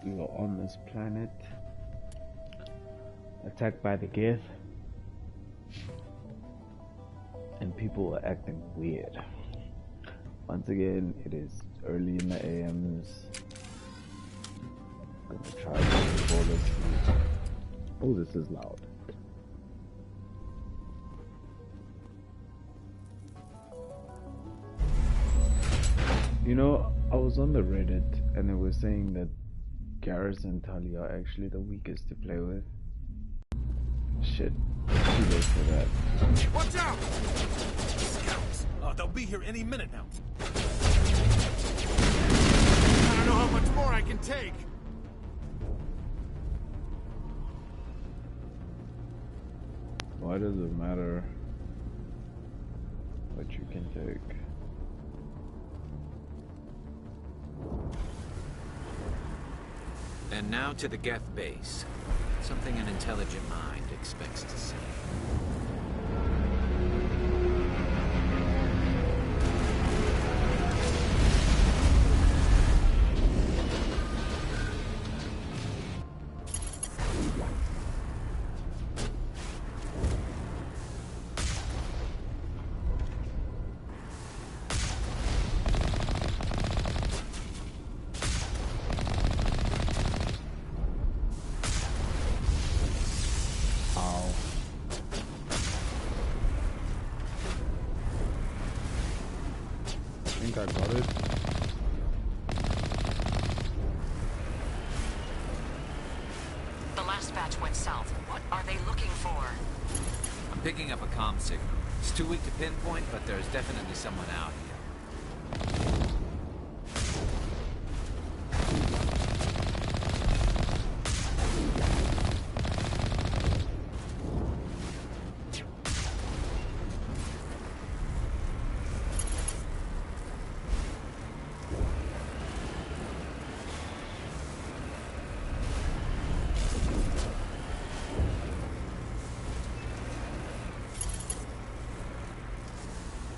we were on this planet, attacked by the Geth, and people were acting weird. Once again, it is early in the AMs. I'm gonna try to fall asleep. Oh, this is loud. You know, I was on the Reddit and they were saying that Garrus and Tali are actually the weakest to play with. Shit, too late for that. Watch out! Scouts! They'll be here any minute now. I don't know how much more I can take. Why does it matter what you can take? And now to the Geth base. Something an intelligent mind expects to see. I got it. The last batch went south. What are they looking for? I'm picking up a comm signal. It's too weak to pinpoint, but there's definitely someone out here.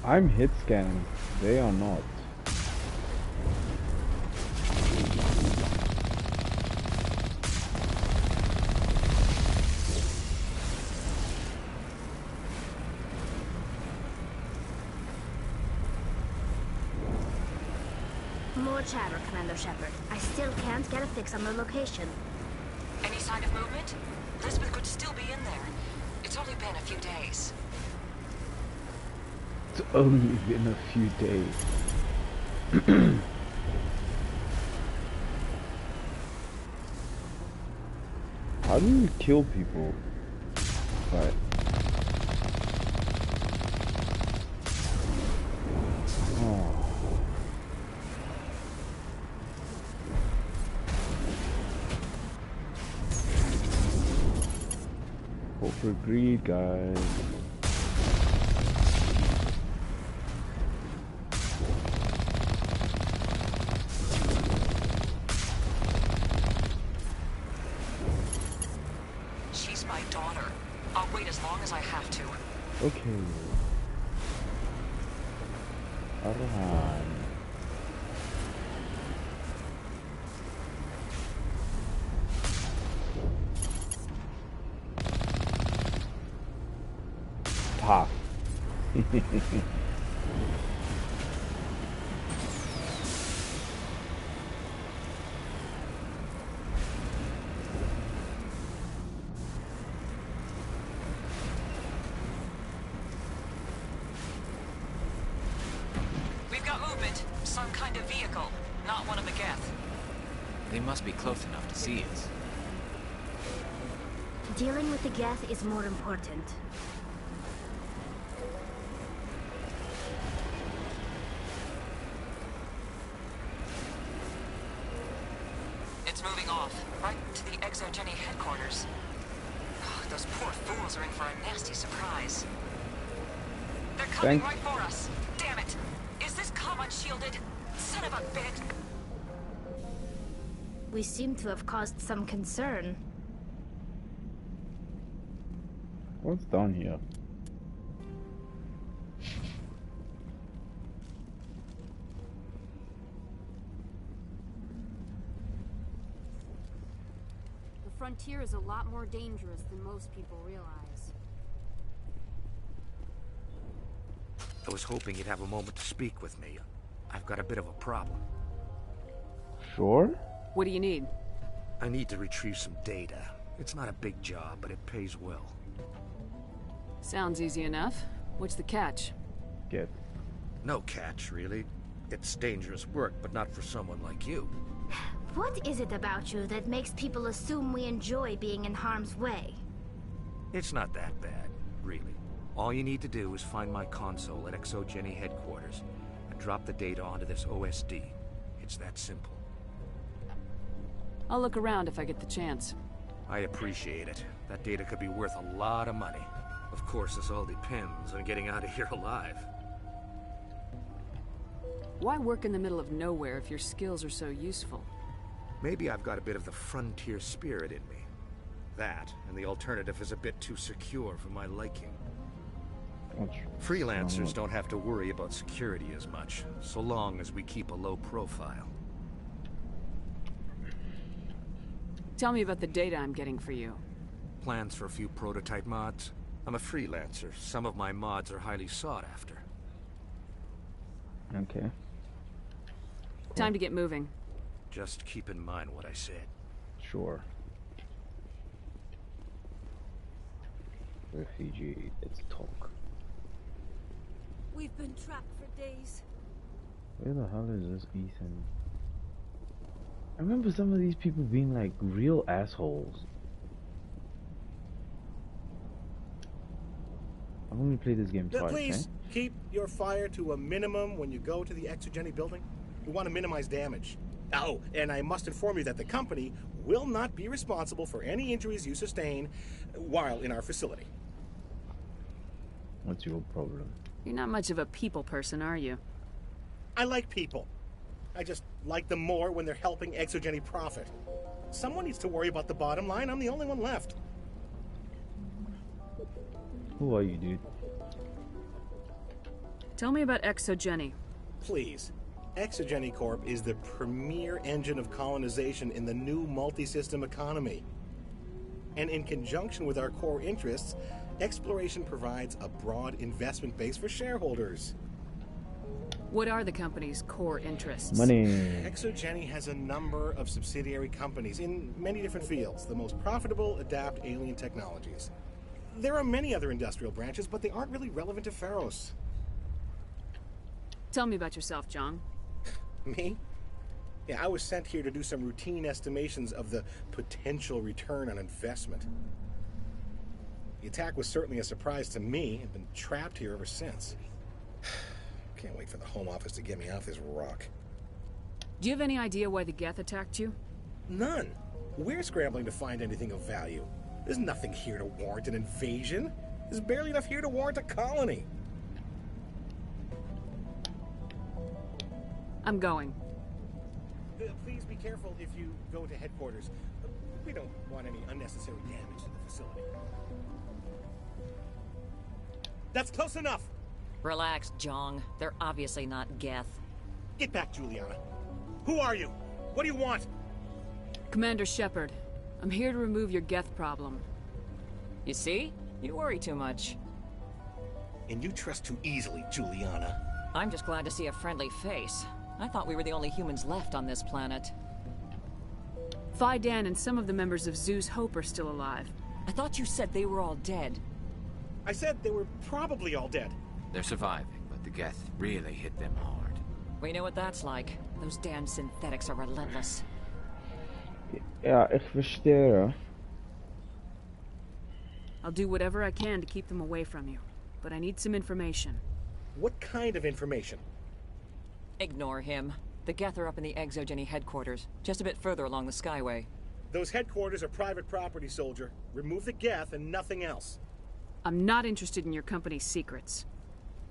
I'm hit scanning. They are not. More chatter, Commander Shepard. I still can't get a fix on the location. Any sign of movement? Elizabeth could still be in there. It's only been a few days. It's only been a few days. How do you kill people? Right. Oh. Hope for greed, guys. Okay. Arhan. Ha. Some kind of vehicle, not one of the Geth. They must be close enough to see us. Dealing with the Geth is more important. It's moving off, right to the Kgetja headquarters. Oh, those poor fools are in for a nasty surprise. They're coming right for us. Damn it! Is this comm unshielded? Son of a bitch! We seem to have caused some concern. What's down here? frontier is a lot more dangerous than most people realize. I was hoping you'd have a moment to speak with me. I've got a bit of a problem. Sure? What do you need? I need to retrieve some data. It's not a big job, but it pays well. Sounds easy enough. What's the catch? Get. No catch, really. It's dangerous work, but not for someone like you. What is it about you that makes people assume we enjoy being in harm's way? It's not that bad, really. All you need to do is find my console at Kgetja headquarters and drop the data onto this OSD. It's that simple. I'll look around if I get the chance. I appreciate it. That data could be worth a lot of money. Of course, this all depends on getting out of here alive. Why work in the middle of nowhere if your skills are so useful? Maybe I've got a bit of the frontier spirit in me. That, and the alternative is a bit too secure for my liking. Freelancers don't have to worry about security as much, so long as we keep a low profile. Tell me about the data I'm getting for you. Plans for a few prototype mods? I'm a freelancer. Some of my mods are highly sought after. Okay. Time to get moving. Just keep in mind what I said. Sure. Refugee, let's talk. We've been trapped for days. Where the hell is this Ethan? I remember some of these people being like real assholes. I've only played this game twice. Please keep your fire to a minimum when you go to the Kgetja building. We want to minimize damage. Oh, and I must inform you that the company will not be responsible for any injuries you sustain while in our facility. What's your problem? You're not much of a people person, are you? I like people. I just like them more when they're helping Kgetja profit. Someone needs to worry about the bottom line. I'm the only one left. Who are you, dude? Tell me about Kgetja. Please. Kgetja Corp is the premier engine of colonization in the new multi-system economy. And in conjunction with our core interests, exploration provides a broad investment base for shareholders. What are the company's core interests? Money. Kgetja has a number of subsidiary companies in many different fields. The most profitable adapt alien technologies. There are many other industrial branches, but they aren't really relevant to Pharos. Tell me about yourself, John. Me? Yeah, I was sent here to do some routine estimations of the potential return on investment. The attack was certainly a surprise to me. I've been trapped here ever since. Can't wait for the Home Office to get me off this rock. Do you have any idea why the Geth attacked you? None. We're scrambling to find anything of value. There's nothing here to warrant an invasion. There's barely enough here to warrant a colony. I'm going. Please be careful if you go to headquarters. We don't want any unnecessary damage to the facility. That's close enough! Relax, Jong. They're obviously not Geth. Get back, Juliana. Who are you? What do you want? Commander Shepard, I'm here to remove your Geth problem. You see? You worry too much. And you trust too easily, Juliana. I'm just glad to see a friendly face. I thought we were the only humans left on this planet. Fidan and some of the members of Zoo's Hope are still alive. I thought you said they were all dead. I said they were probably all dead. They're surviving, but the Geth really hit them hard. We know what that's like. Those damn synthetics are relentless. Ja, ik verstehe. I'll do whatever I can to keep them away from you, but I need some information. What kind of information? Ignore him. The Geth are up in the Kgetja headquarters, just a bit further along the Skyway. Those headquarters are private property, soldier. Remove the Geth and nothing else. I'm not interested in your company's secrets.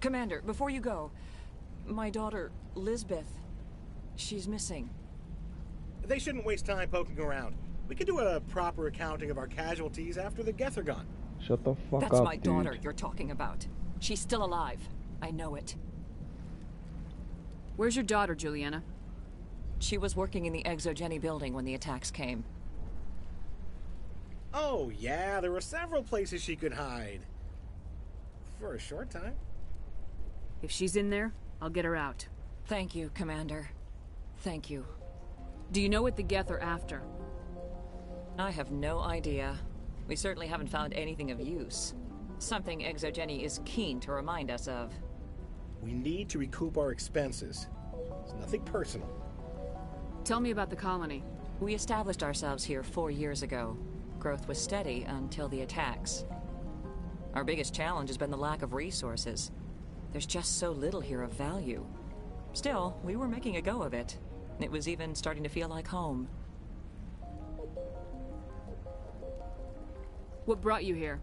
Commander, before you go, my daughter, Lisbeth, she's missing. They shouldn't waste time poking around. We could do a proper accounting of our casualties after the Geth are gone. Shut the fuck That's up, my dude. daughter you're talking about. She's still alive. I know it. Where's your daughter, Juliana? She was working in the Kgetja building when the attacks came. Oh, yeah, there were several places she could hide. For a short time. If she's in there, I'll get her out. Thank you, Commander. Thank you. Do you know what the Geth are after? I have no idea. We certainly haven't found anything of use. Something Exogeny is keen to remind us of. We need to recoup our expenses. It's nothing personal. Tell me about the colony. We established ourselves here 4 years ago. Growth was steady until the attacks. Our biggest challenge has been the lack of resources. There's just so little here of value. Still, we were making a go of it. It was even starting to feel like home. What brought you here?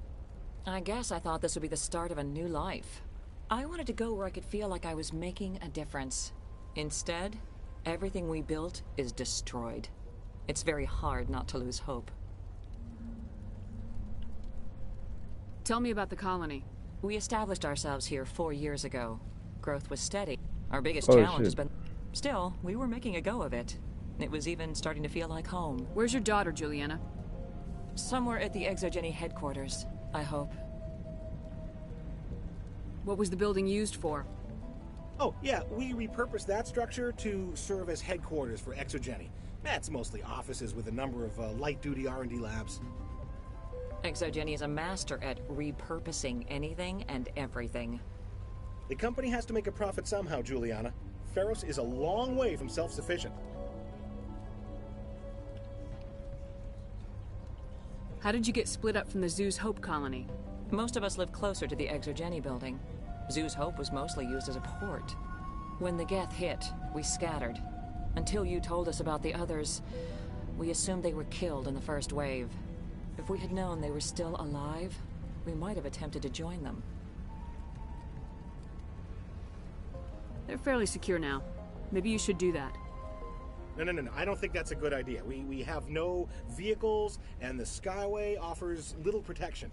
I guess I thought this would be the start of a new life. I wanted to go where I could feel like I was making a difference. Instead, everything we built is destroyed. It's very hard not to lose hope. Tell me about the colony. We established ourselves here 4 years ago. Growth was steady. Our biggest Oh, challenge has shit. been... Still, we were making a go of it. It was even starting to feel like home. Where's your daughter, Juliana? Somewhere at the Exogeny headquarters, I hope. What was the building used for? Oh, yeah, we repurposed that structure to serve as headquarters for Exogeny. That's mostly offices with a number of light-duty R&D labs. Exogeny is a master at repurposing anything and everything. The company has to make a profit somehow, Juliana. Feros is a long way from self-sufficient. How did you get split up from the Zoo's Hope colony? Most of us live closer to the Exogeny building. Zoo's Hope was mostly used as a port. When the Geth hit, we scattered. Until you told us about the others, we assumed they were killed in the first wave. If we had known they were still alive, we might have attempted to join them. They're fairly secure now. Maybe you should do that. No. I don't think that's a good idea. We have no vehicles, and the Skyway offers little protection.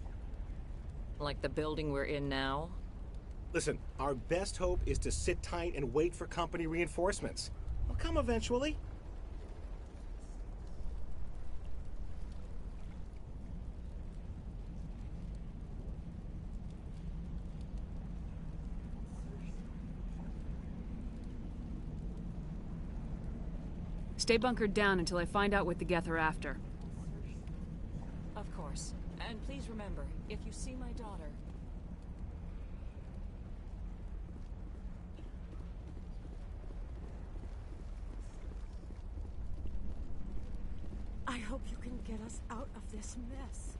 Like the building we're in now? Listen, our best hope is to sit tight and wait for company reinforcements. They'll come eventually. Stay bunkered down until I find out what the Geth are after. Of course. And please remember, if you see my daughter... I hope you can get us out of this mess.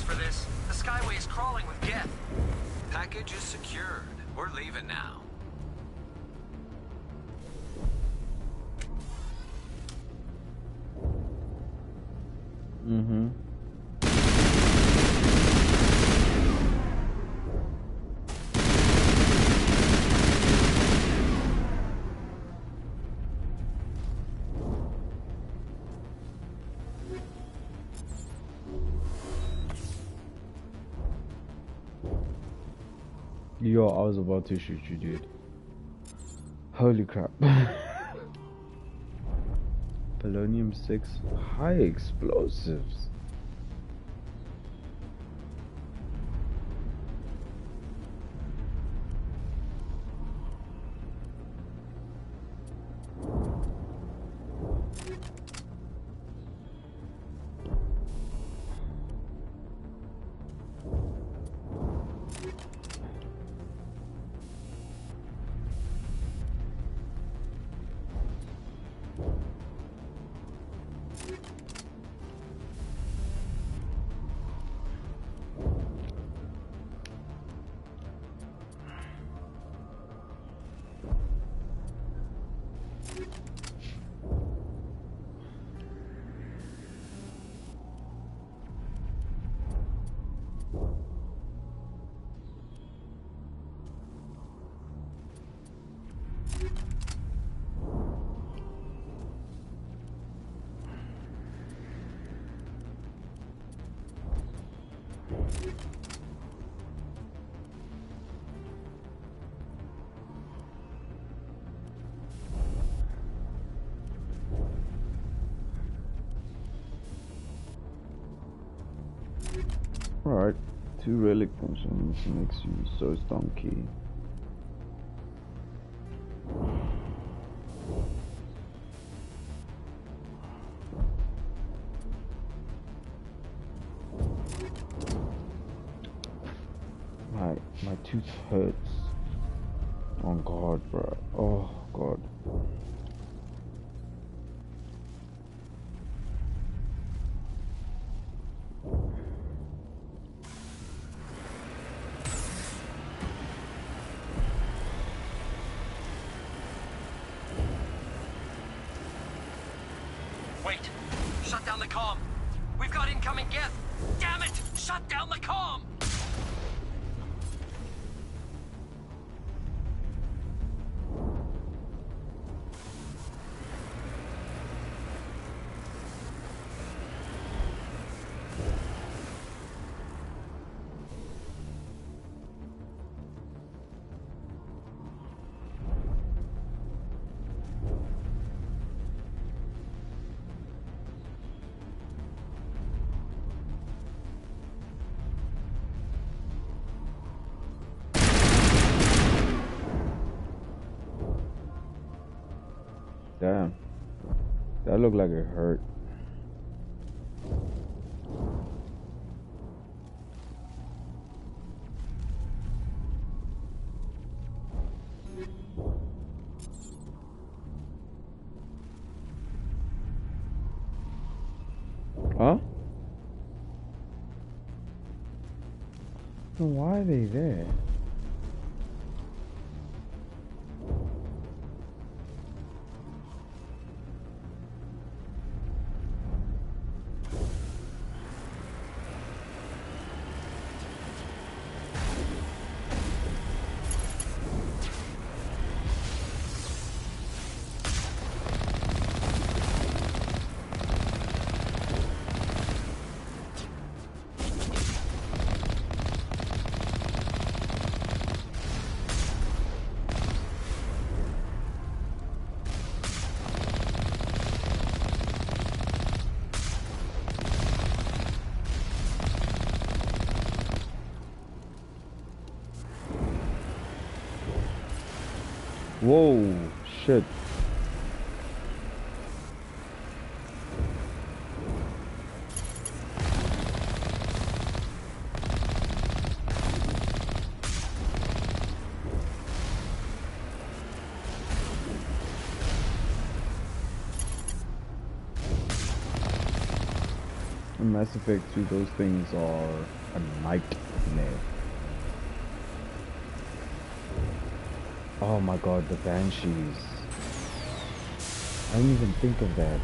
for this. The Skyway is crawling with Geth. Package is secured. We're leaving now. Mm-hmm. Yo, I was about to shoot you, dude. Holy crap. Polonium 6 high explosives. Alright, 2 relic functions makes you so stonky. My tooth hurts. Oh god, bro. Oh god. Wait! Shut down the comm! We've got incoming Geth! Damn it! Shut down the comm! Damn. That looked like it hurt. Huh? So why are they there? Whoa, shit. In Mass Effect 2, those things are a nightmare. Oh my god, the Banshees. I didn't even think of that.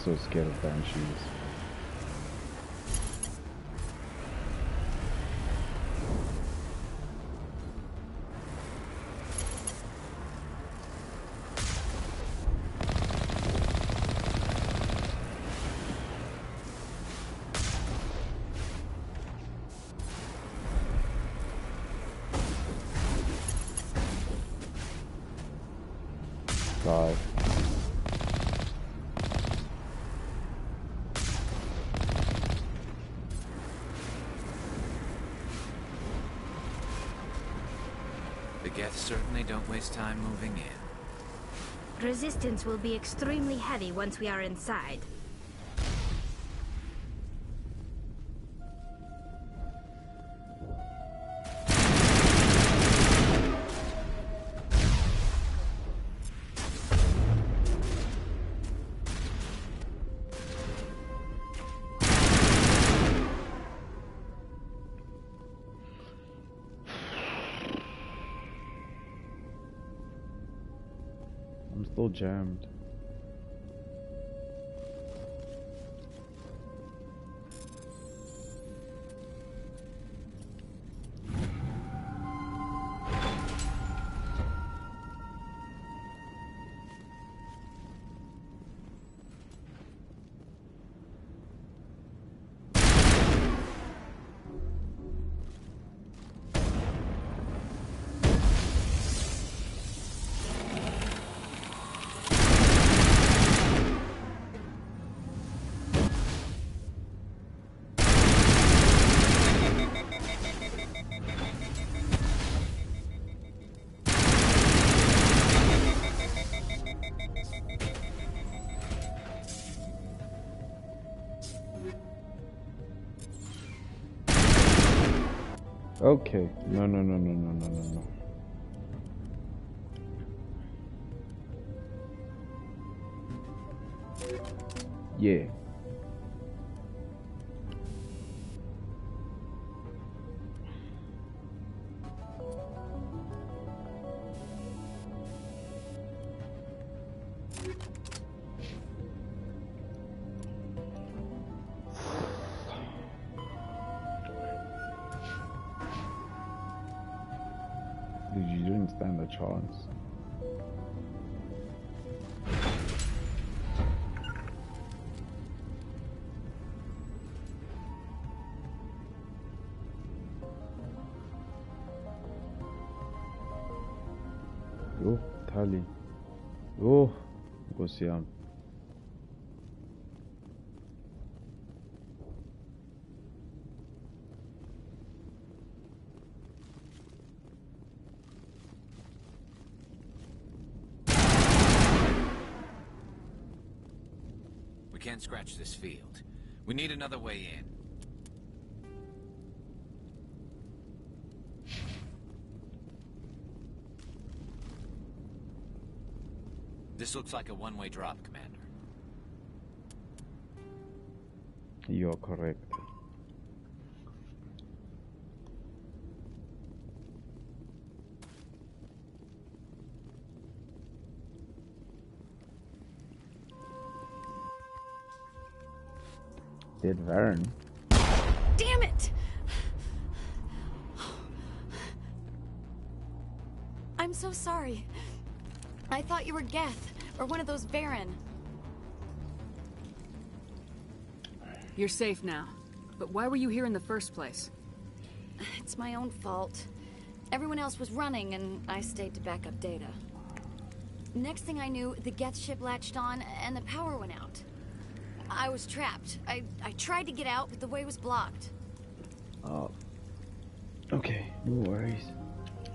So scared of Banshees. God. The Geth certainly don't waste time moving in. Resistance will be extremely heavy once we are inside. I'm still jammed. Okay. No. Yeah. Dude, you didn't stand a chance. Oh, Tali. Oh, Gosiam. We can't scratch this field. We need another way in. This looks like a one-way drop, Commander. You're correct. Dead Varen. Damn it! I'm so sorry. I thought you were Geth, or one of those Varen. You're safe now. But why were you here in the first place? It's my own fault. Everyone else was running, and I stayed to back up data. Next thing I knew, the Geth ship latched on, and the power went out. I was trapped. I tried to get out, but the way was blocked. Oh. Okay, no worries.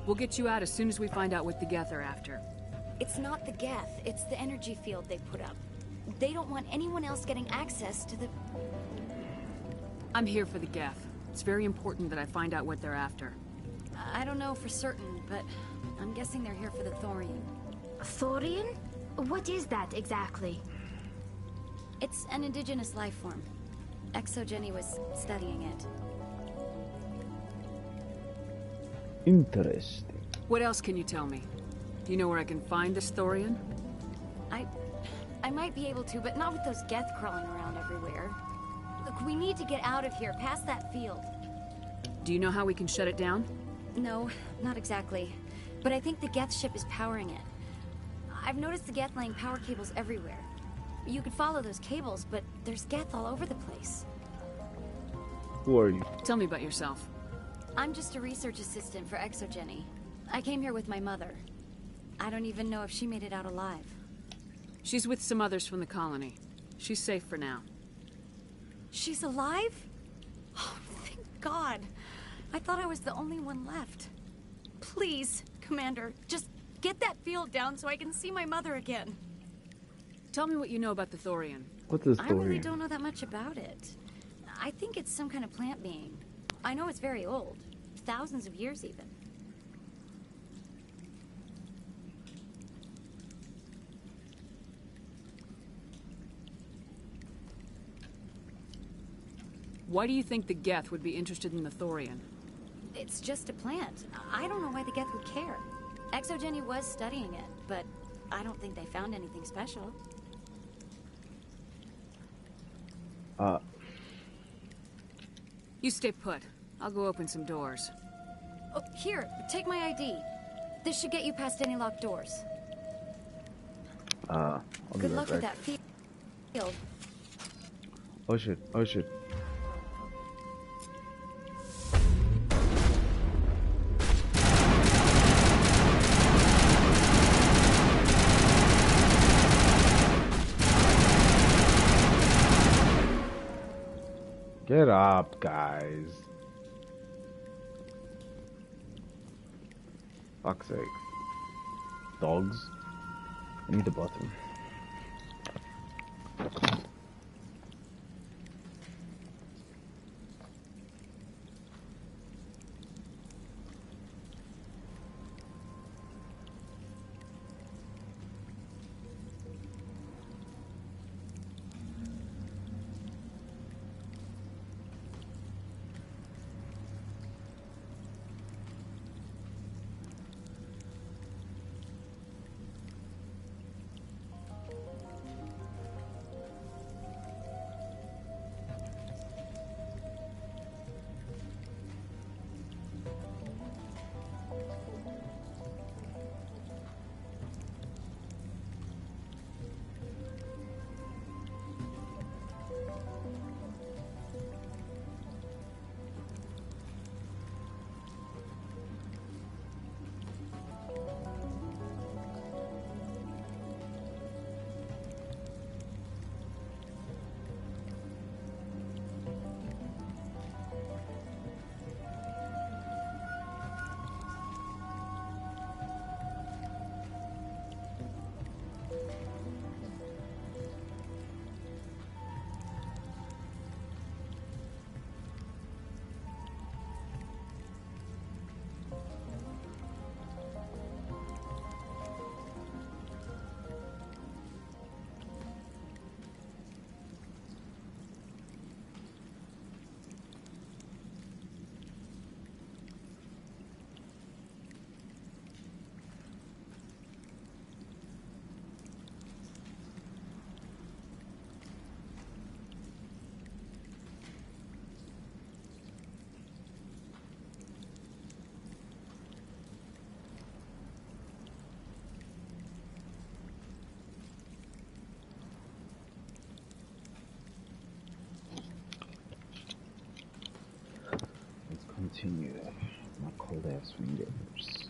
We'll get you out as soon as we find out what the Geth are after. It's not the Geth, it's the energy field they put up. They don't want anyone else getting access to the... I'm here for the Geth. It's very important that I find out what they're after. I don't know for certain, but I'm guessing they're here for the thorium. Thorium? What is that exactly? It's an indigenous life form. Kgetja was studying it. Interesting. What else can you tell me? Do you know where I can find this Thorian? I might be able to, but not with those Geth crawling around everywhere. Look, we need to get out of here, past that field. Do you know how we can shut it down? No, not exactly. But I think the Geth ship is powering it. I've noticed the Geth laying power cables everywhere. You could follow those cables, but there's Geth all over the place. Who are you? Tell me about yourself. I'm just a research assistant for Kgetja. I came here with my mother. I don't even know if she made it out alive. She's with some others from the colony. She's safe for now. She's alive? Oh, thank God. I thought I was the only one left. Please, Commander, just get that field down so I can see my mother again. Tell me what you know about the Thorian. What's the I story? really don't know that much about it. I think it's some kind of plant being. I know it's very old. Thousands of years, even. Why do you think the Geth would be interested in the Thorian? It's just a plant. I don't know why the Geth would care. Kgetja was studying it, but I don't think they found anything special. You stay put. I'll go open some doors. Oh, here, take my ID. This should get you past any locked doors. I'll be Good right luck with back. that field. Oh shit, oh shit. Get up, guys. Fuck's sake. Dogs. I need the bottom. Continue my cold ass fingers.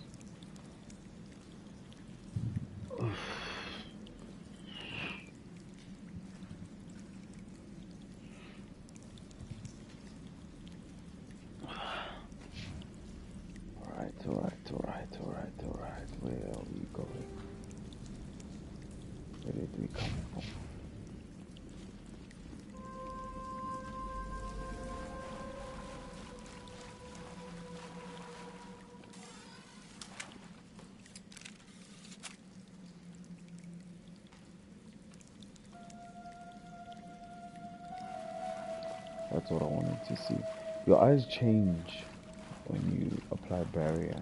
Alright. Where are we going? Where did we come from? That's what I wanted to see. Your eyes change when you apply barrier.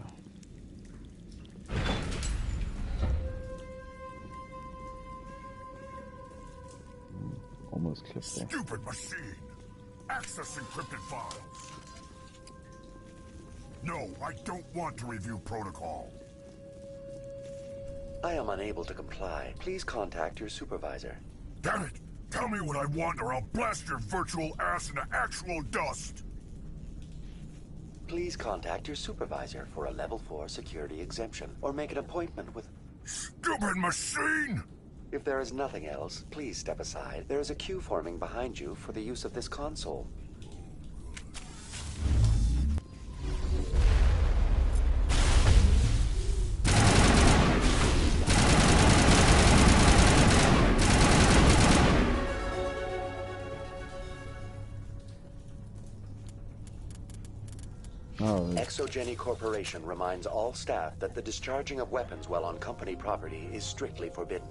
Almost clipped there. Stupid machine! Access encrypted files! No, I don't want to review protocol. I am unable to comply. Please contact your supervisor. Damn it! Tell me what I want or I'll blast your virtual ass into actual dust! Please contact your supervisor for a level 4 security exemption, or make an appointment with... Stupid machine! If there is nothing else, please step aside. There is a queue forming behind you for the use of this console. Kgetja Corporation reminds all staff that the discharging of weapons while on company property is strictly forbidden.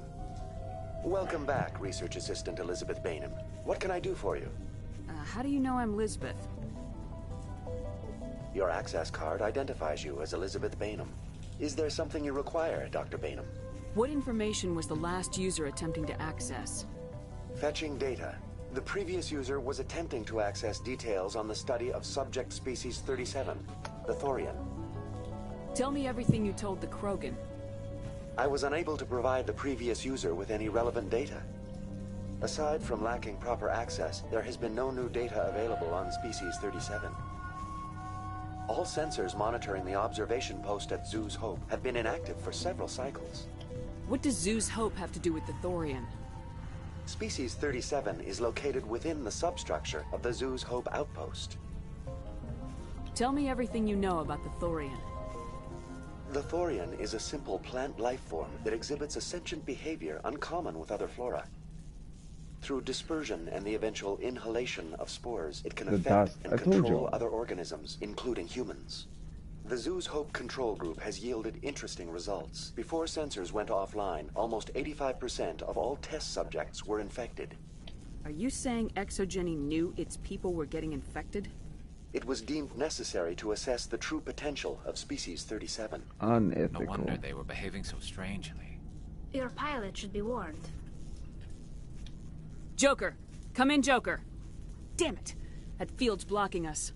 Welcome back, Research Assistant Elizabeth Bainham. What can I do for you? How do you know I'm Lisbeth? Your access card identifies you as Elizabeth Bainham. Is there something you require, Dr. Bainham? What information was the last user attempting to access? Fetching data. The previous user was attempting to access details on the study of subject species 37, the Thorian. Tell me everything you told the Krogan. I was unable to provide the previous user with any relevant data. Aside from lacking proper access, there has been no new data available on species 37. All sensors monitoring the observation post at Zoo's Hope have been inactive for several cycles. What does Zoo's Hope have to do with the Thorian? Species 37 is located within the substructure of the Zoo's Hope outpost. Tell me everything you know about the Thorian. The Thorian is a simple plant life form that exhibits a sentient behavior uncommon with other flora. Through dispersion and the eventual inhalation of spores, it can affect and control other organisms, including humans. The Zoo's Hope control group has yielded interesting results. Before sensors went offline, almost 85% of all test subjects were infected. Are you saying Kgetja knew its people were getting infected? It was deemed necessary to assess the true potential of species 37. Unethical. No wonder they were behaving so strangely. Your pilot should be warned. Joker! Come in, Joker! Damn it! That field's blocking us.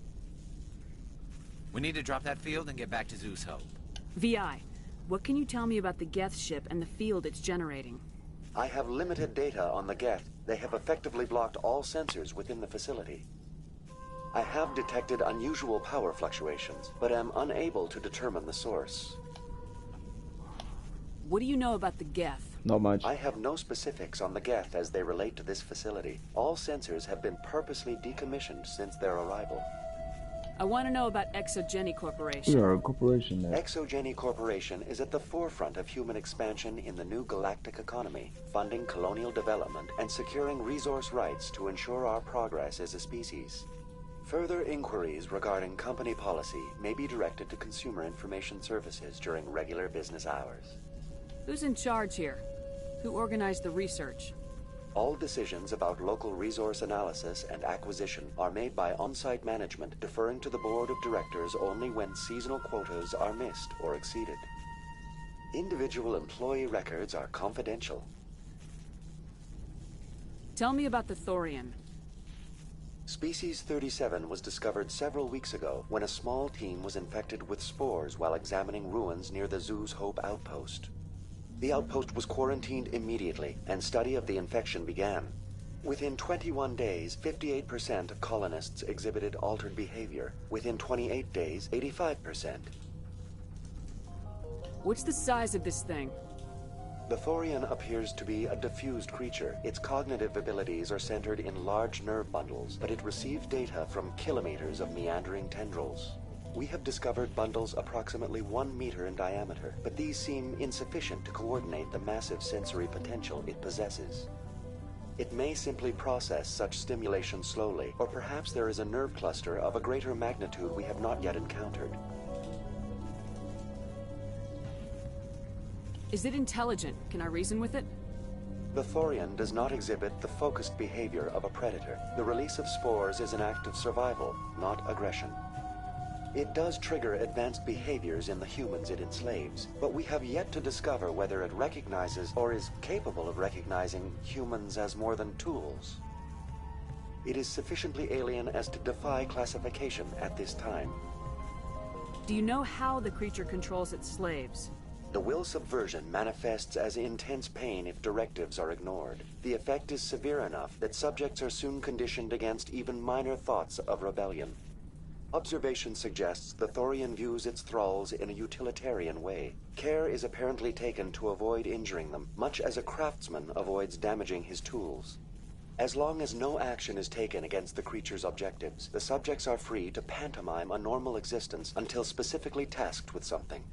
We need to drop that field and get back to Zoo's Hope. VI, what can you tell me about the Geth ship and the field it's generating? I have limited data on the Geth. They have effectively blocked all sensors within the facility. I have detected unusual power fluctuations, but am unable to determine the source. What do you know about the Geth? Not much. I have no specifics on the Geth as they relate to this facility. All sensors have been purposely decommissioned since their arrival. I want to know about Kgetja Corporation. We are a corporation now. Kgetja Corporation is at the forefront of human expansion in the new galactic economy, funding colonial development and securing resource rights to ensure our progress as a species. Further inquiries regarding company policy may be directed to Consumer Information Services during regular business hours. Who's in charge here? Who organized the research? All decisions about local resource analysis and acquisition are made by on-site management, deferring to the board of directors only when seasonal quotas are missed or exceeded. Individual employee records are confidential. Tell me about the Thorian. Species 37 was discovered several weeks ago when a small team was infected with spores while examining ruins near the Zoo's Hope outpost. The outpost was quarantined immediately, and study of the infection began. Within 21 days, 58% of colonists exhibited altered behavior. Within 28 days, 85%. What's the size of this thing? The Thorian appears to be a diffused creature. Its cognitive abilities are centered in large nerve bundles, but it receives data from kilometers of meandering tendrils. We have discovered bundles approximately 1 meter in diameter, but these seem insufficient to coordinate the massive sensory potential it possesses. It may simply process such stimulation slowly, or perhaps there is a nerve cluster of a greater magnitude we have not yet encountered. Is it intelligent? Can I reason with it? The Thorian does not exhibit the focused behavior of a predator. The release of spores is an act of survival, not aggression. It does trigger advanced behaviors in the humans it enslaves, but we have yet to discover whether it recognizes or is capable of recognizing humans as more than tools. It is sufficiently alien as to defy classification at this time. Do you know how the creature controls its slaves? The will subversion manifests as intense pain if directives are ignored. The effect is severe enough that subjects are soon conditioned against even minor thoughts of rebellion. Observation suggests the Thorian views its thralls in a utilitarian way. Care is apparently taken to avoid injuring them, much as a craftsman avoids damaging his tools. As long as no action is taken against the creature's objectives, the subjects are free to pantomime a normal existence until specifically tasked with something.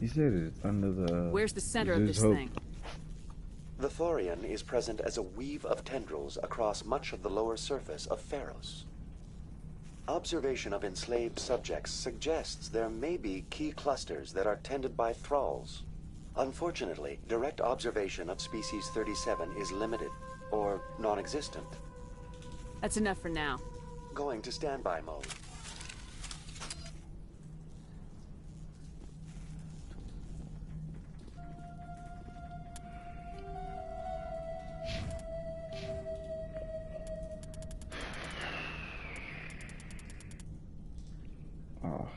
You said it's under the... Where's the center of this hope. thing? The Thorian is present as a weave of tendrils across much of the lower surface of Pharos. Observation of enslaved subjects suggests there may be key clusters that are tended by thralls. Unfortunately, direct observation of species 37 is limited, or non-existent. That's enough for now. Going to standby mode. Oh.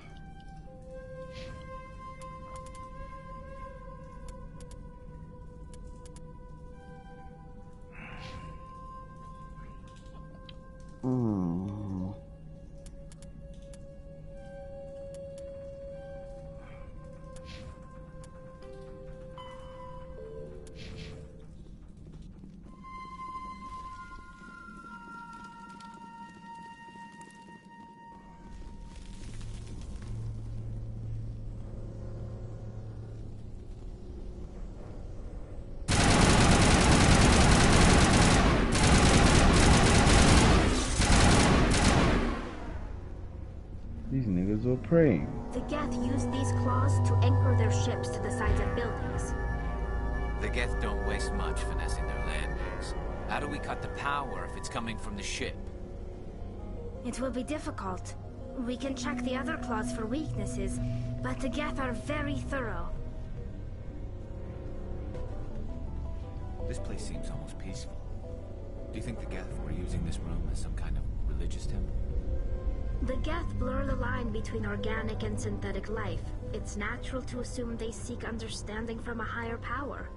These niggas were praying. The Geth used these claws to anchor their ships to the sides of buildings. The Geth don't waste much finessing their landings. How do we cut the power if it's coming from the ship? It will be difficult. We can check the other claws for weaknesses, but the Geth are very thorough. This place seems almost peaceful. Do you think the Geth were using this room as some kind of religious temple? The Geth blur the line between organic and synthetic life. It's natural to assume they seek understanding from a higher power.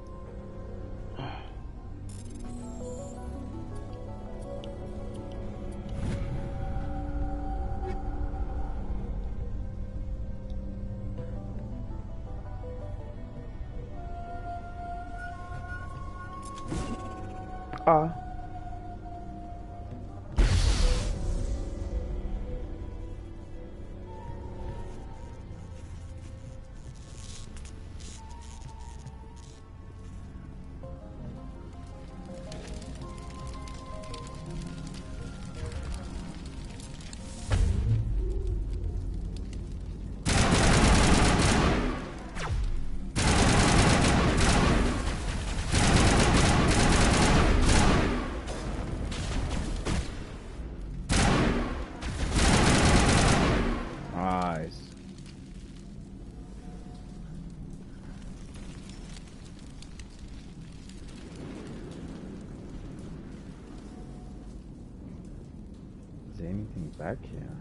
Is there anything back here?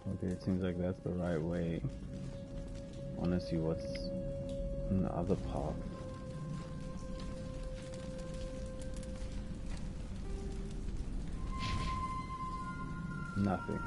Okay, it seems like that's the right way. I wanna see what's in the other path. Nothing.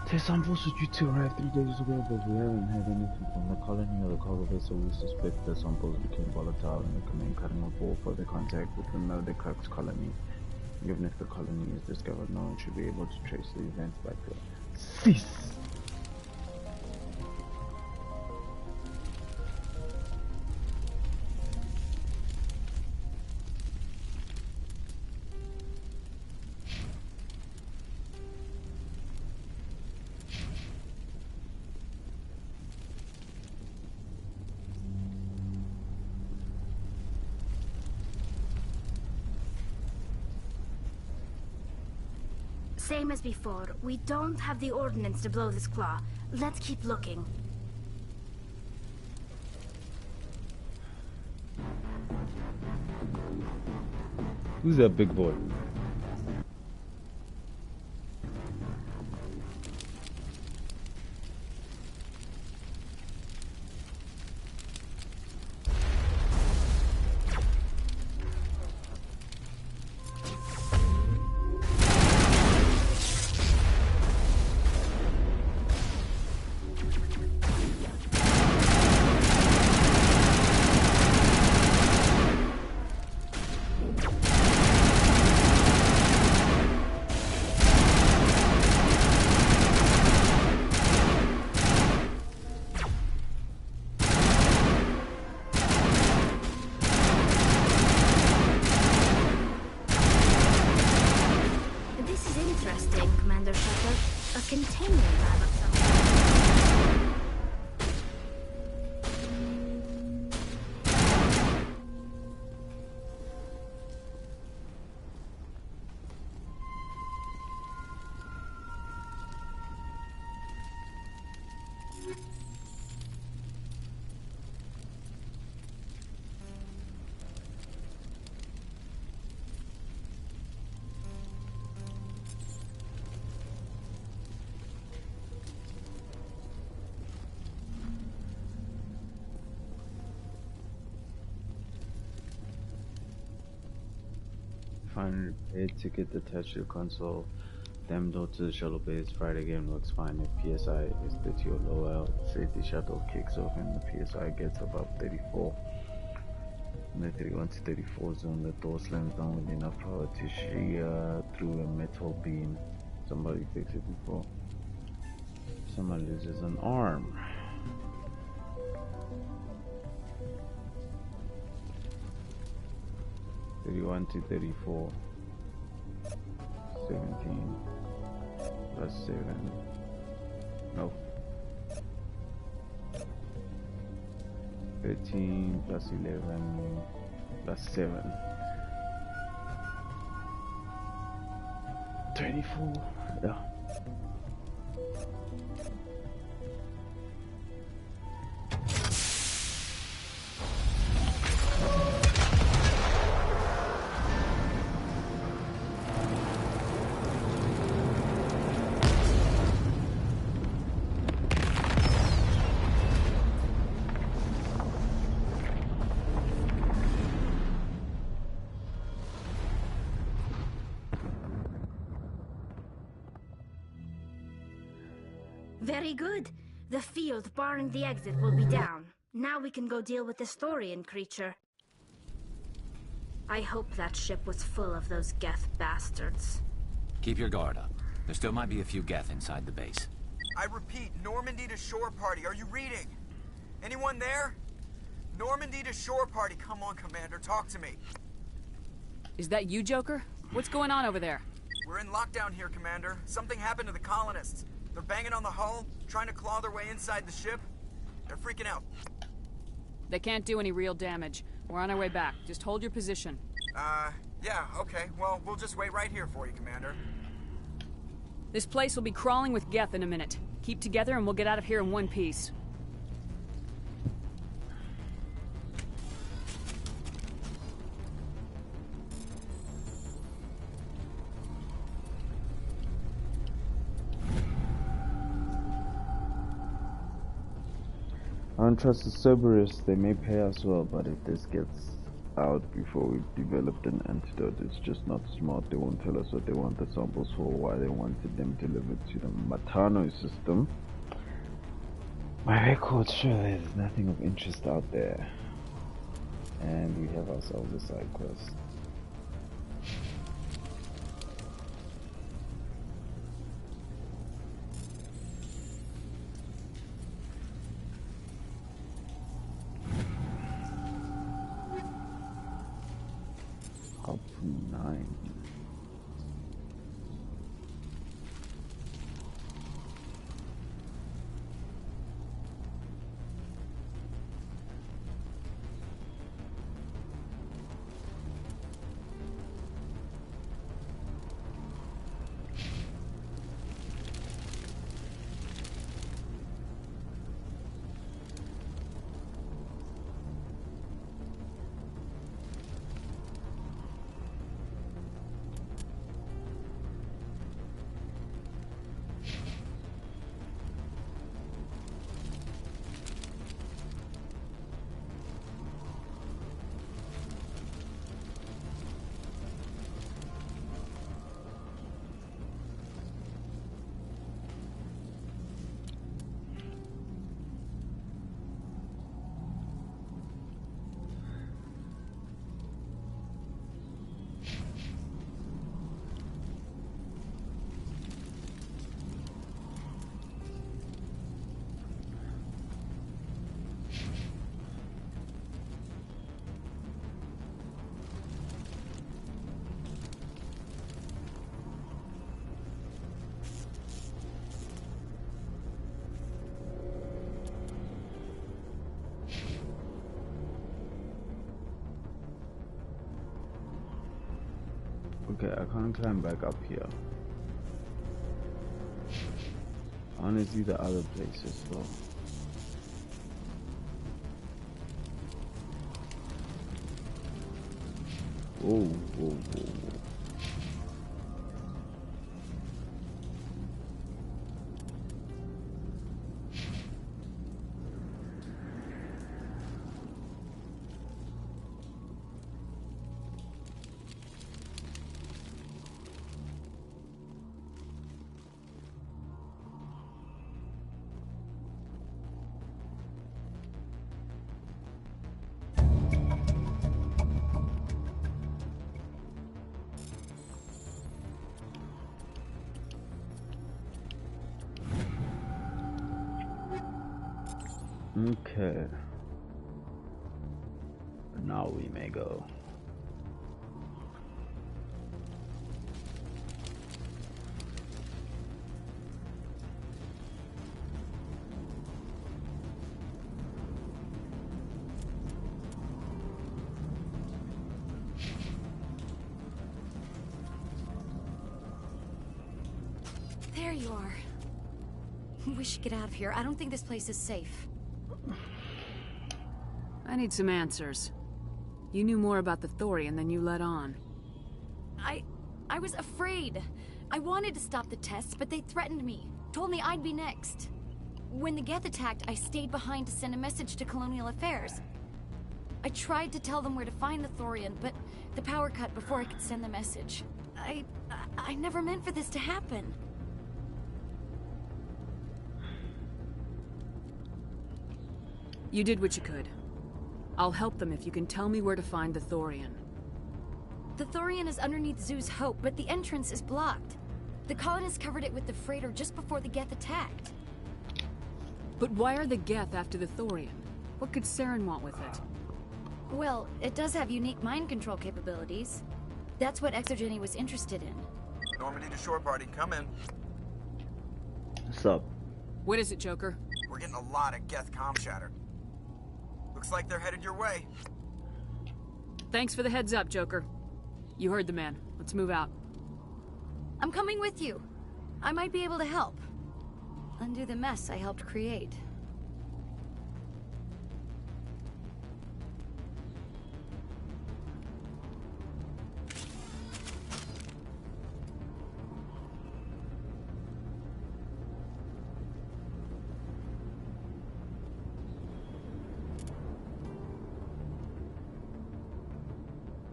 The samples were due to arrive 3 days ago, but we haven't had anything from the colony or the cargo vessel. We suspect the samples became volatile and recommend cutting off all further contact with the Murdercrux colony. Even if the colony is discovered, no one should be able to trace the events back to cease. Same as before. We don't have the ordnance to blow this claw. Let's keep looking. Who's that big boy? Find a ticket attached to the console. Damn door to the shuttle bay is fried again, looks fine. If PSI is 30 or lower, safety shuttle kicks off and the PSI gets above 34. In the 31 to 34 zone, the door slams down with enough power to shear through a metal beam. Somebody fixed it before. Someone loses an arm. to 34. 17 plus 7. No. 13 plus 11 plus 7. 24. Yeah. Very good. The field barring the exit will be down. Now we can go deal with this Thorian creature. I hope that ship was full of those Geth bastards. Keep your guard up. There still might be a few Geth inside the base. I repeat, Normandy to shore party. Are you reading? Anyone there? Normandy to shore party. Come on, Commander. Talk to me. Is that you, Joker? What's going on over there? We're in lockdown here, Commander. Something happened to the colonists. They're banging on the hull, trying to claw their way inside the ship. They're freaking out. They can't do any real damage. We're on our way back. Just hold your position. Yeah, okay. Well, we'll just wait right here for you, Commander. This place will be crawling with Geth in a minute. Keep together and we'll get out of here in one piece. I don't trust the Cerberus. They may pay us well, but if this gets out before we've developed an antidote, it's just not smart. They won't tell us what they want the samples for, why they wanted them delivered to the Matano system. My records show there's nothing of interest out there. And we have ourselves a side quest. Up 9. Okay, I can't climb back up here. I wanna see the other places though. Whoa, whoa, whoa, whoa. Okay. Now we may go. There you are. We should get out of here. I don't think this place is safe. I need some answers. You knew more about the Thorian than you let on. I was afraid. I wanted to stop the tests, but they threatened me. Told me I'd be next. When the Geth attacked, I stayed behind to send a message to Colonial Affairs. I tried to tell them where to find the Thorian, but the power cut before I could send the message. I never meant for this to happen. You did what you could. I'll help them if you can tell me where to find the Thorian. The Thorian is underneath Zoo's Hope, but the entrance is blocked. The colonists covered it with the freighter just before the Geth attacked. But why are the Geth after the Thorian? What could Saren want with it? Well, it does have unique mind control capabilities. That's what Exogeny was interested in. Normandy to shore party, come in. What's up? What is it, Joker? We're getting a lot of Geth comm chatter. Looks like they're headed your way. Thanks for the heads up, Joker. You heard the man. Let's move out. I'm coming with you. I might be able to help. Undo the mess I helped create.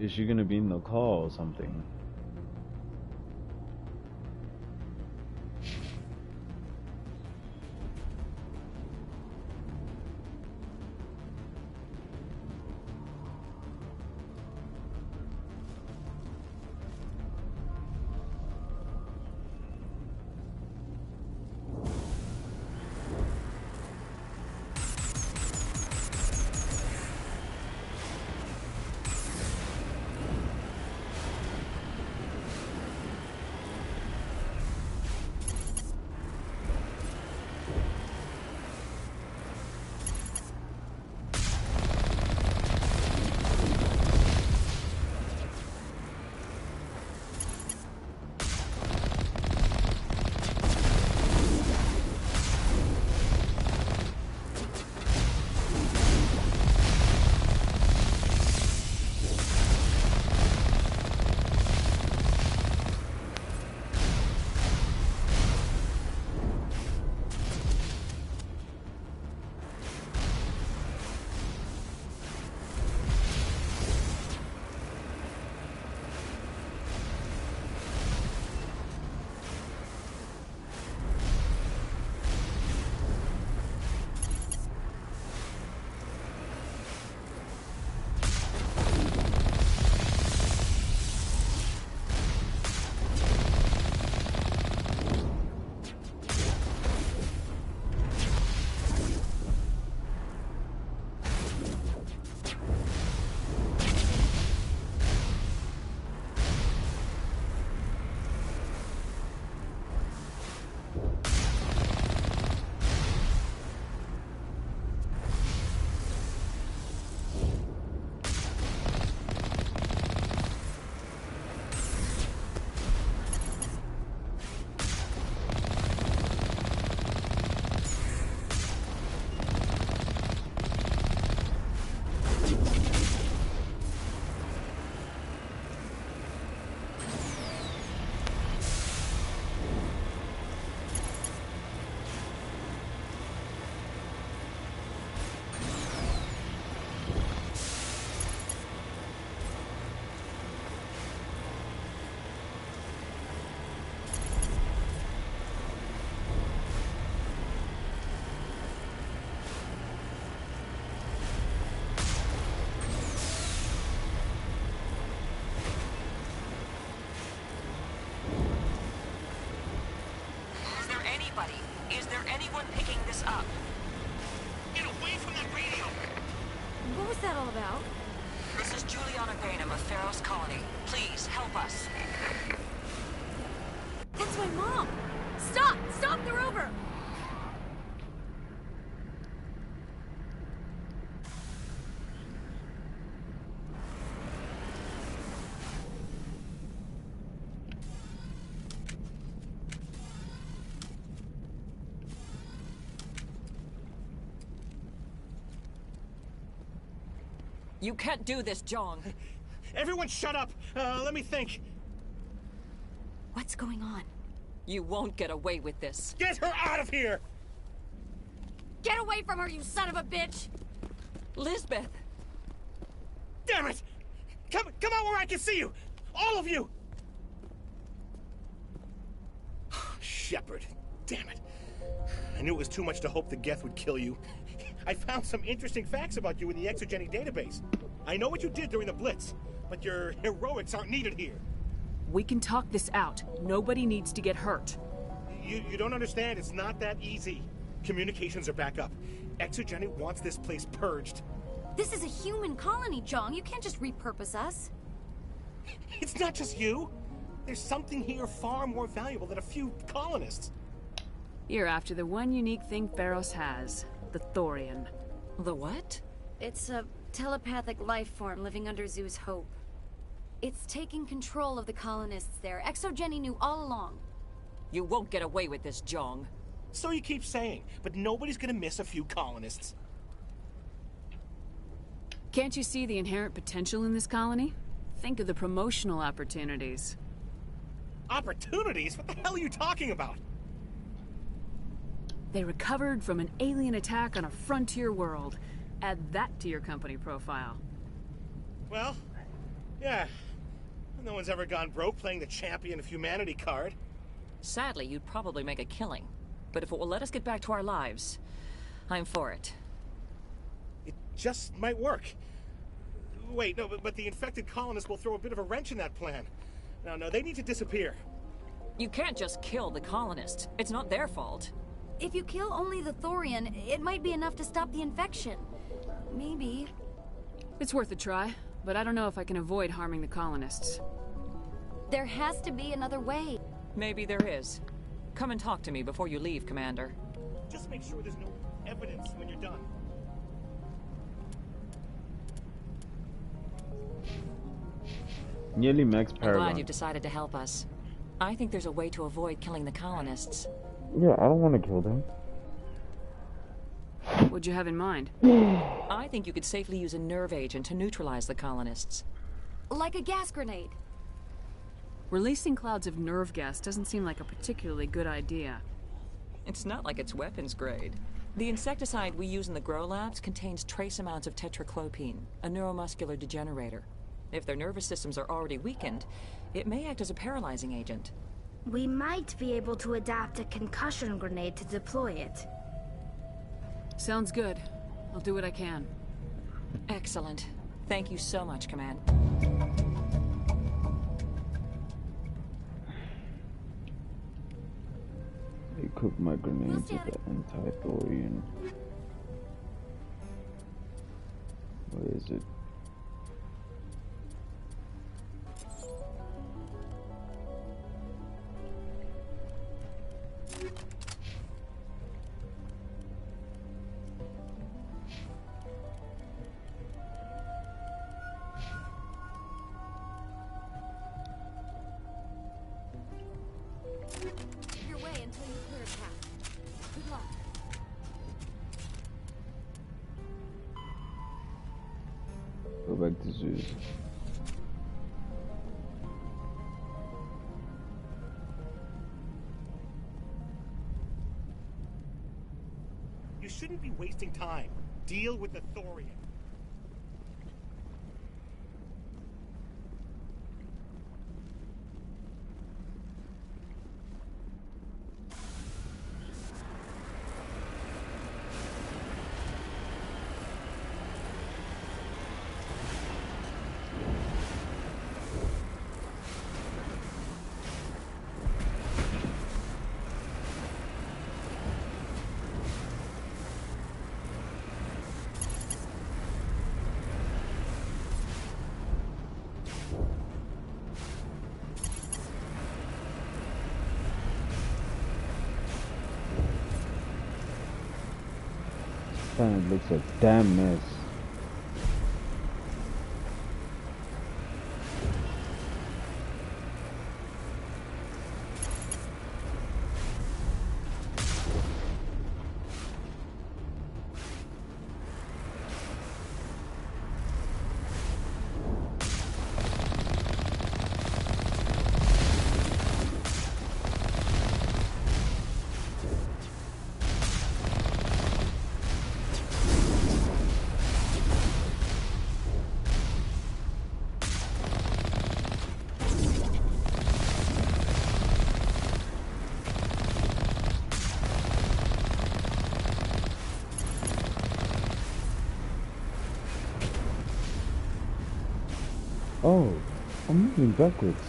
Is she gonna be in the call or something? Is there anyone picking this up? Get away from that radio! What was that all about? This is Juliana Bainham of Pharaoh's Colony. Please, help us. That's my mom! Stop! Stop the rover! You can't do this, John. Everyone shut up! Let me think. What's going on? You won't get away with this. Get her out of here! Get away from her, you son of a bitch! Lisbeth! Damn it! Come out where I can see you! All of you! Shepard, damn it. I knew it was too much to hope the Geth would kill you. I found some interesting facts about you in the Exogeny database. I know what you did during the Blitz, but your heroics aren't needed here. We can talk this out. Nobody needs to get hurt. You don't understand. It's not that easy. Communications are back up. Exogeny wants this place purged. This is a human colony, Jong. You can't just repurpose us. It's not just you. There's something here far more valuable than a few colonists. You're after the one unique thing Pharos has. The Thorian. The what? It's a telepathic life form living under Zoo's hope. It's taking control of the colonists there. Exogeny knew all along. You won't get away with this, Jong. So you keep saying, but nobody's gonna miss a few colonists. Can't you see the inherent potential in this colony? Think of the promotional opportunities. Opportunities? What the hell are you talking about? They recovered from an alien attack on a frontier world. Add that to your company profile. Well, yeah. No one's ever gone broke playing the champion of humanity card. Sadly, you'd probably make a killing. But if it will let us get back to our lives, I'm for it. It just might work. Wait, no, but the infected colonists will throw a bit of a wrench in that plan. No, they need to disappear. You can't just kill the colonists. It's not their fault. If you kill only the Thorian, it might be enough to stop the infection. Maybe. It's worth a try, but I don't know if I can avoid harming the colonists. There has to be another way. Maybe there is. Come and talk to me before you leave, Commander. Just make sure there's no evidence when you're done. Nearly max I'm Paragon. glad you've decided to help us. I think there's a way to avoid killing the colonists. Yeah, I don't want to kill them. What'd you have in mind? I think you could safely use a nerve agent to neutralize the colonists. Like a gas grenade. Releasing clouds of nerve gas doesn't seem like a particularly good idea. It's not like it's weapons grade. The insecticide we use in the grow labs contains trace amounts of tetraclopine, a neuromuscular degenerator. If their nervous systems are already weakened, it may act as a paralyzing agent. We might be able to adapt a concussion grenade to deploy it. Sounds good. I'll do what I can. Excellent. Thank you so much, Command. I cook my grenades with the anti-Thorian. Where is it? Your way until you clear a path. Good luck. Go back to Zeus. You shouldn't be wasting time. Deal with the Thorian. Planet looks a damn mess. Oh, I'm moving backwards.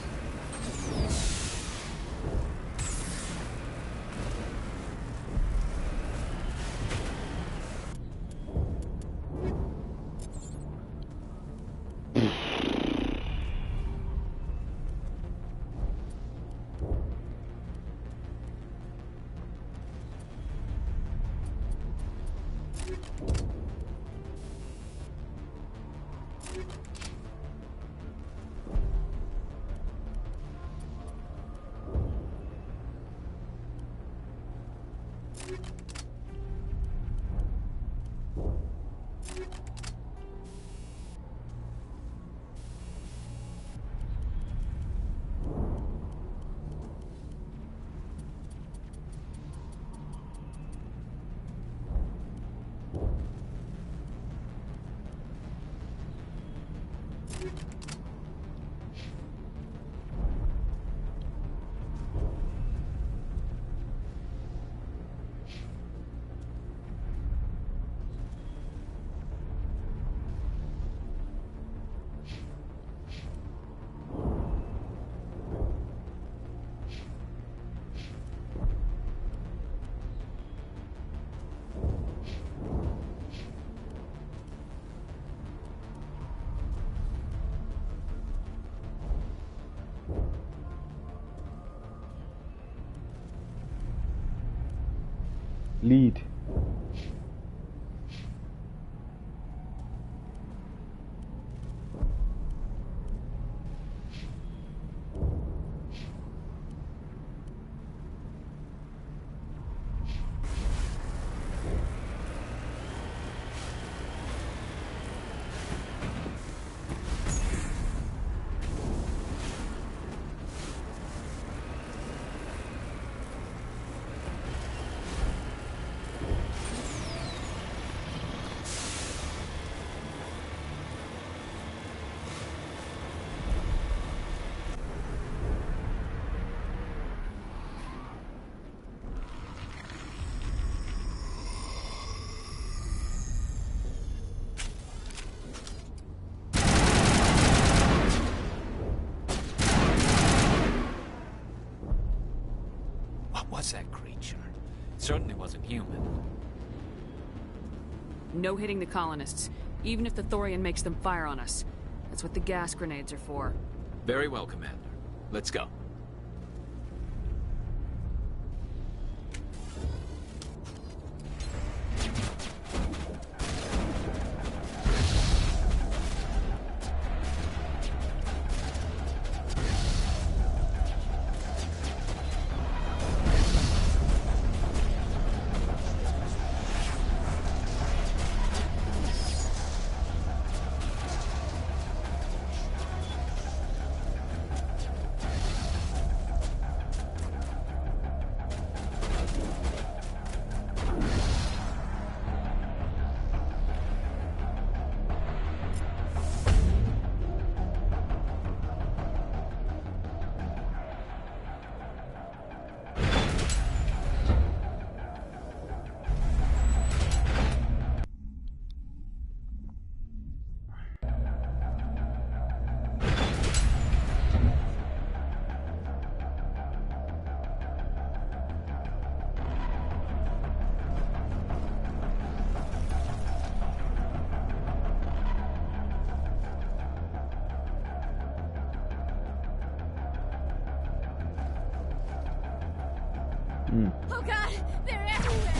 Lead. What was that creature? It certainly wasn't human. No hitting the colonists, even if the Thorian makes them fire on us. That's what the gas grenades are for. Very well, Commander. Let's go. Oh god, they're everywhere!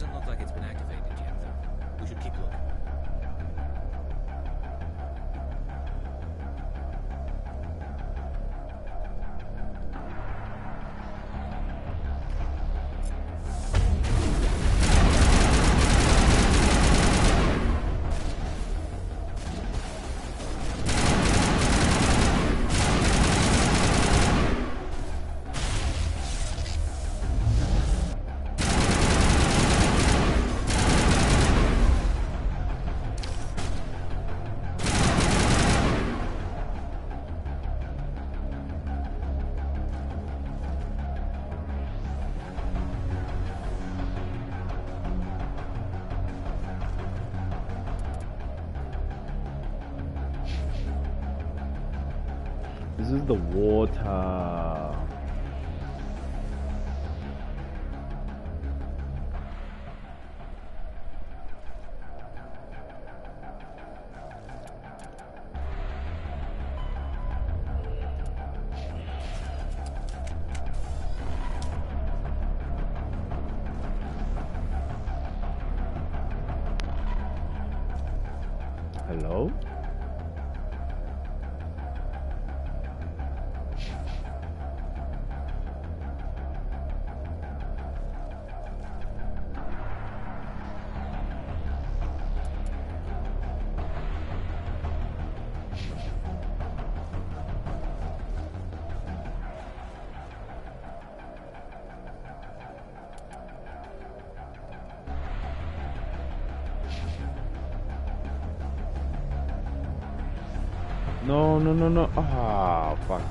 Doesn't look like it's been activated yet, though. We should keep looking. This is the water. Hello? No. Ah, fuck.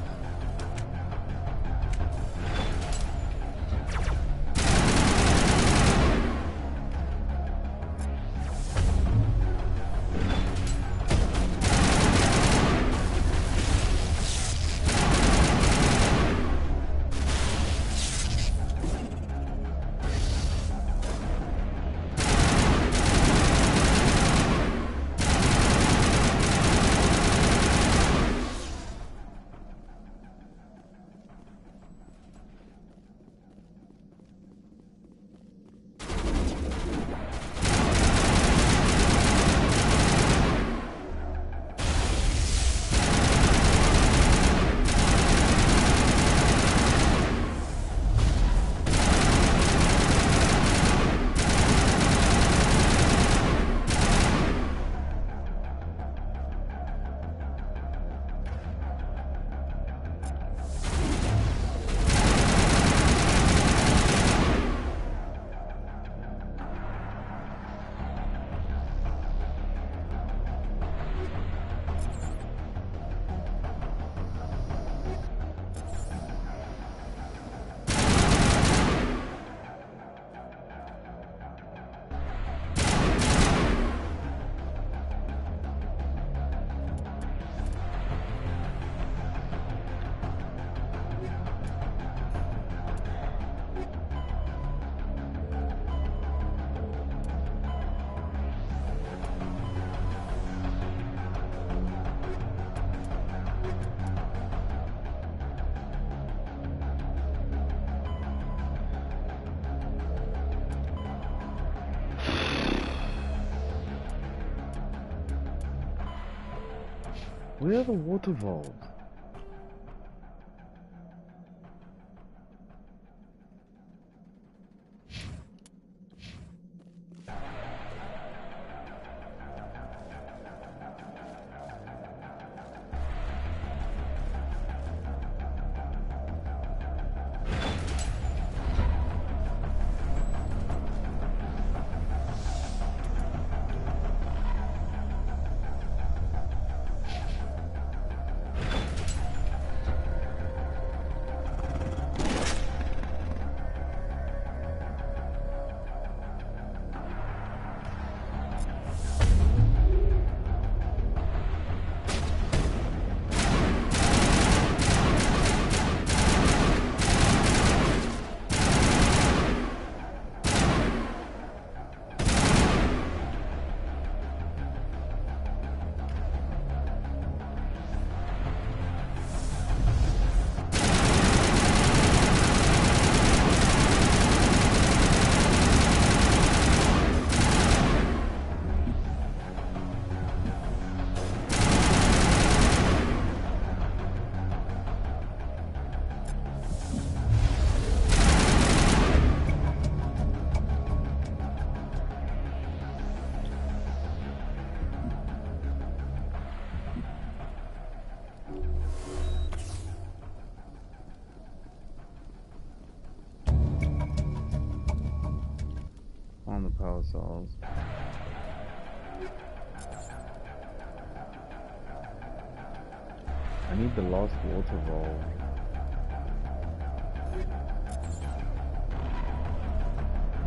Where are the water vaults? found the power cells. I need the last water valve.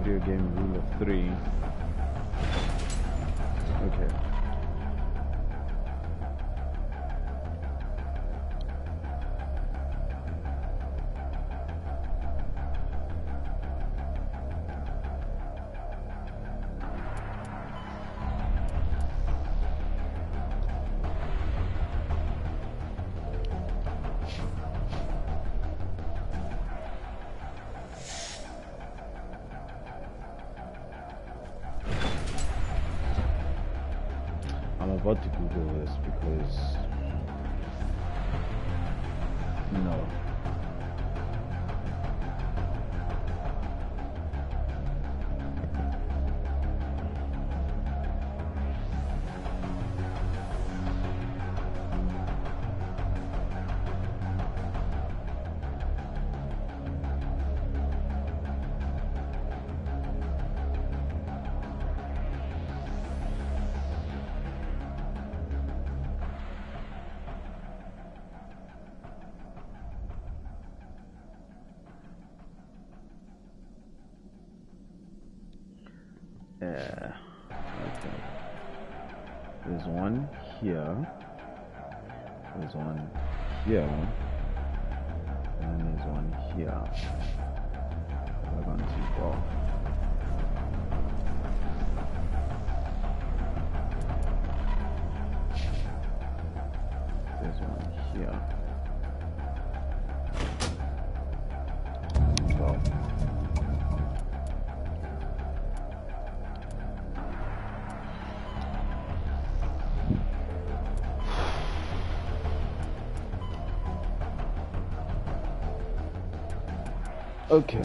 Video game rule of 3. Okay. I'm about to Google this because no. Okay. There's one here. There's one here. And then there's one here. I've gone too far. There's one here. Well. Okay.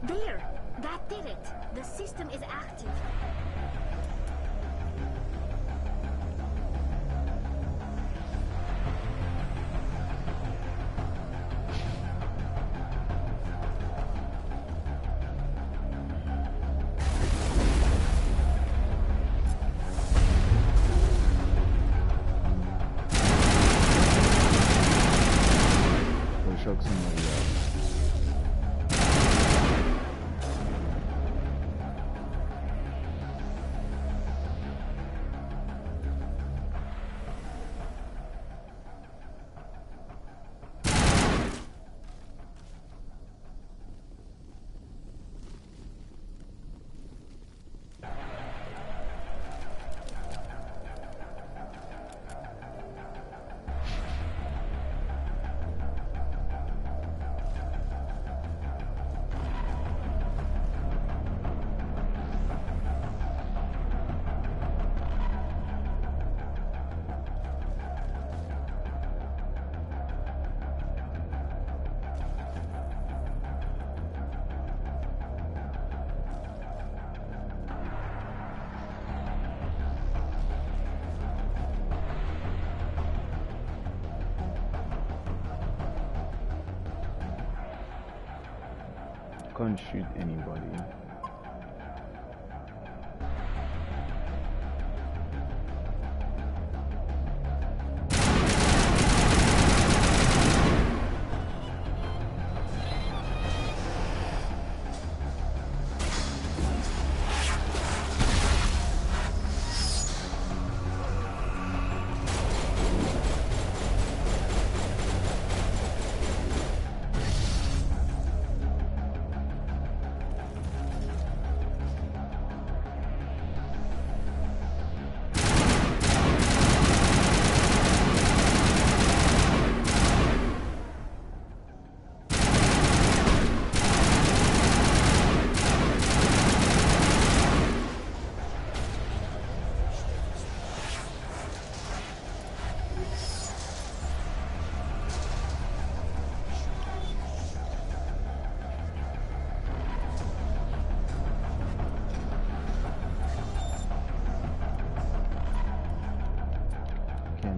There! That did it! The system is active. Shock somebody else. Can't shoot anybody.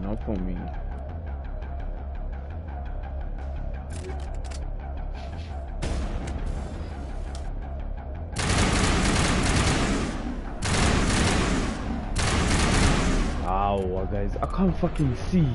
Not for me. guys. I can't fucking see.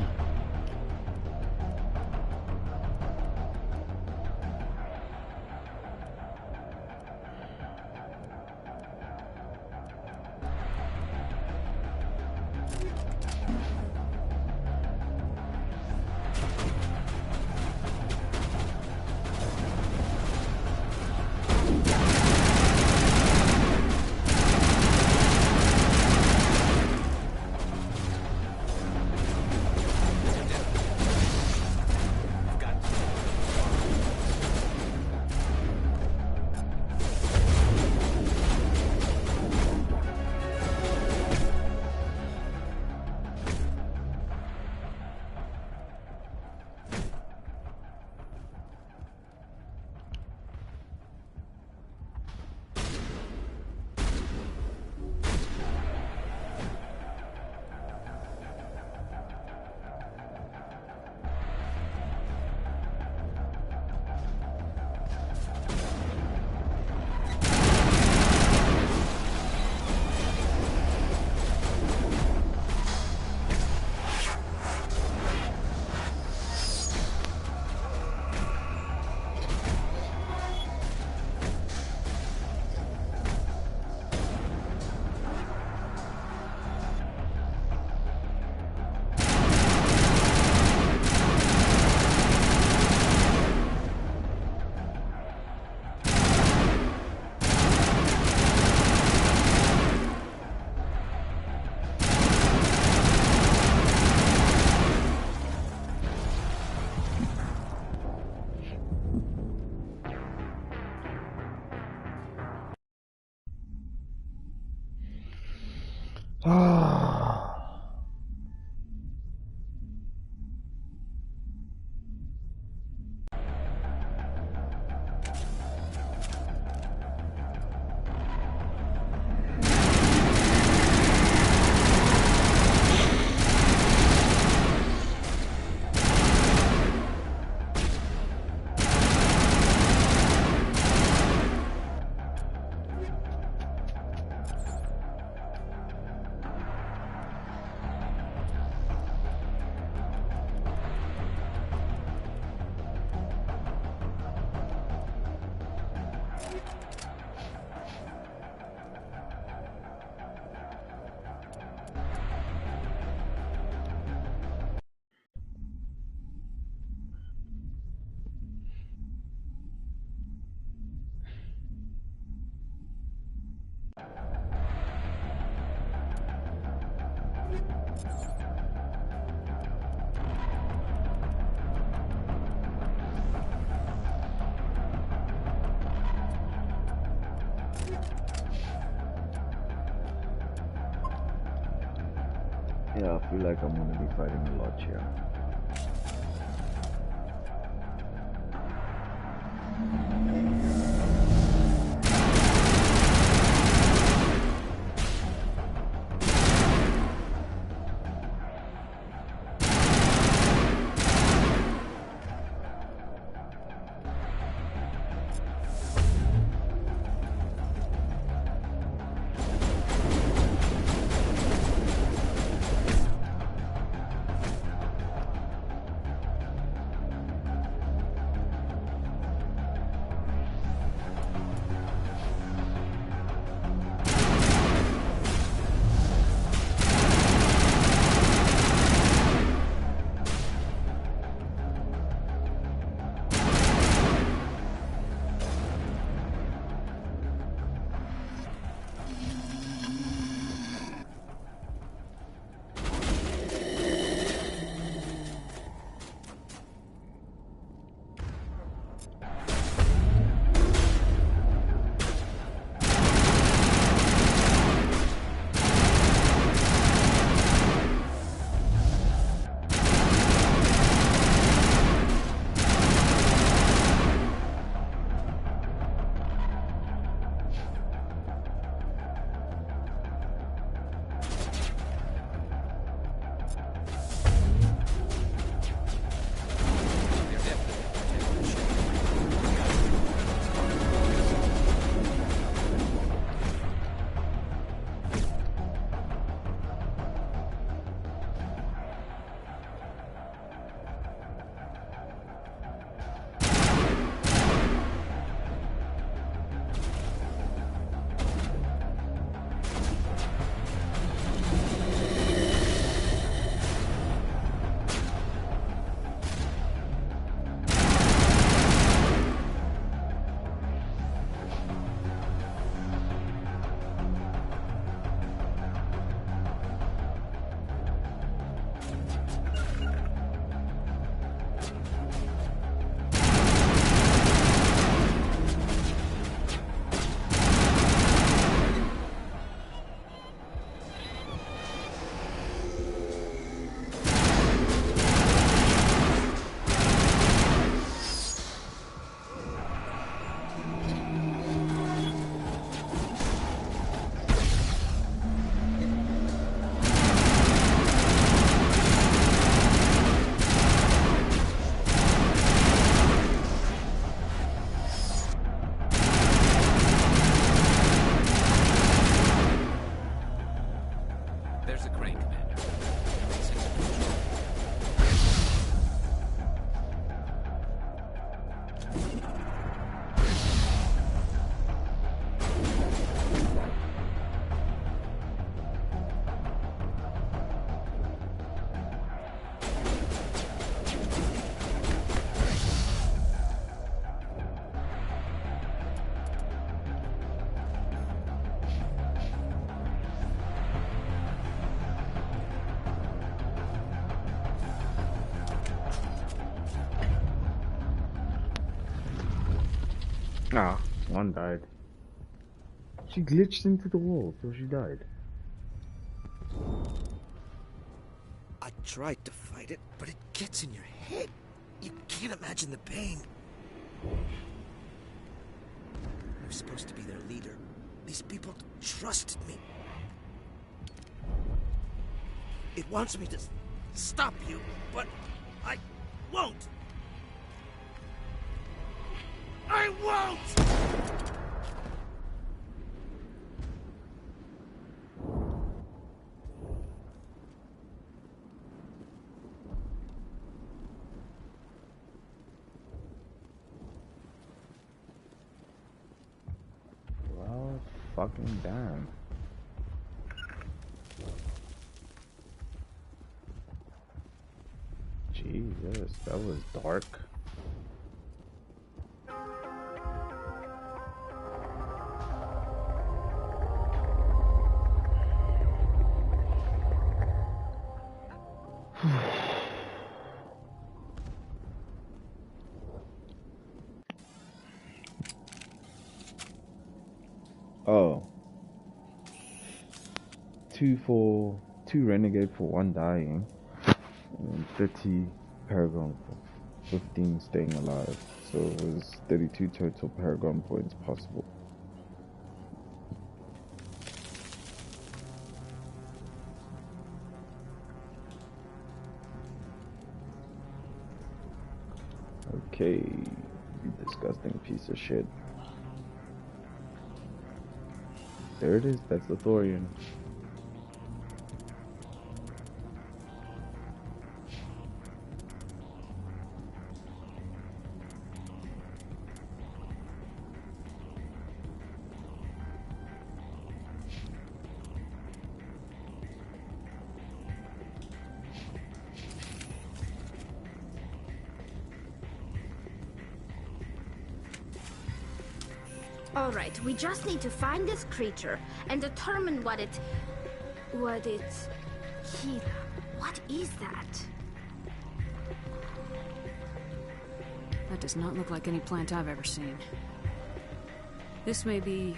Yeah, I feel like I'm gonna be fighting a lot here. Ah, one died. She glitched into the wall, so she died. I tried to fight it, but it gets in your head. You can't imagine the pain. I was supposed to be their leader. These people trusted me. It wants me to stop you, but I won't. I won't! Well, fucking damn. Jesus, that was dark. Oh. Two renegade for one dying. And 30 Paragon for 15 staying alive. So it was 32 total Paragon points possible. Okay, you disgusting piece of shit. There it is, that's the Thorian. Alright, we just need to find this creature and determine what it... Kgetja, what is that? That does not look like any plant I've ever seen. This may be...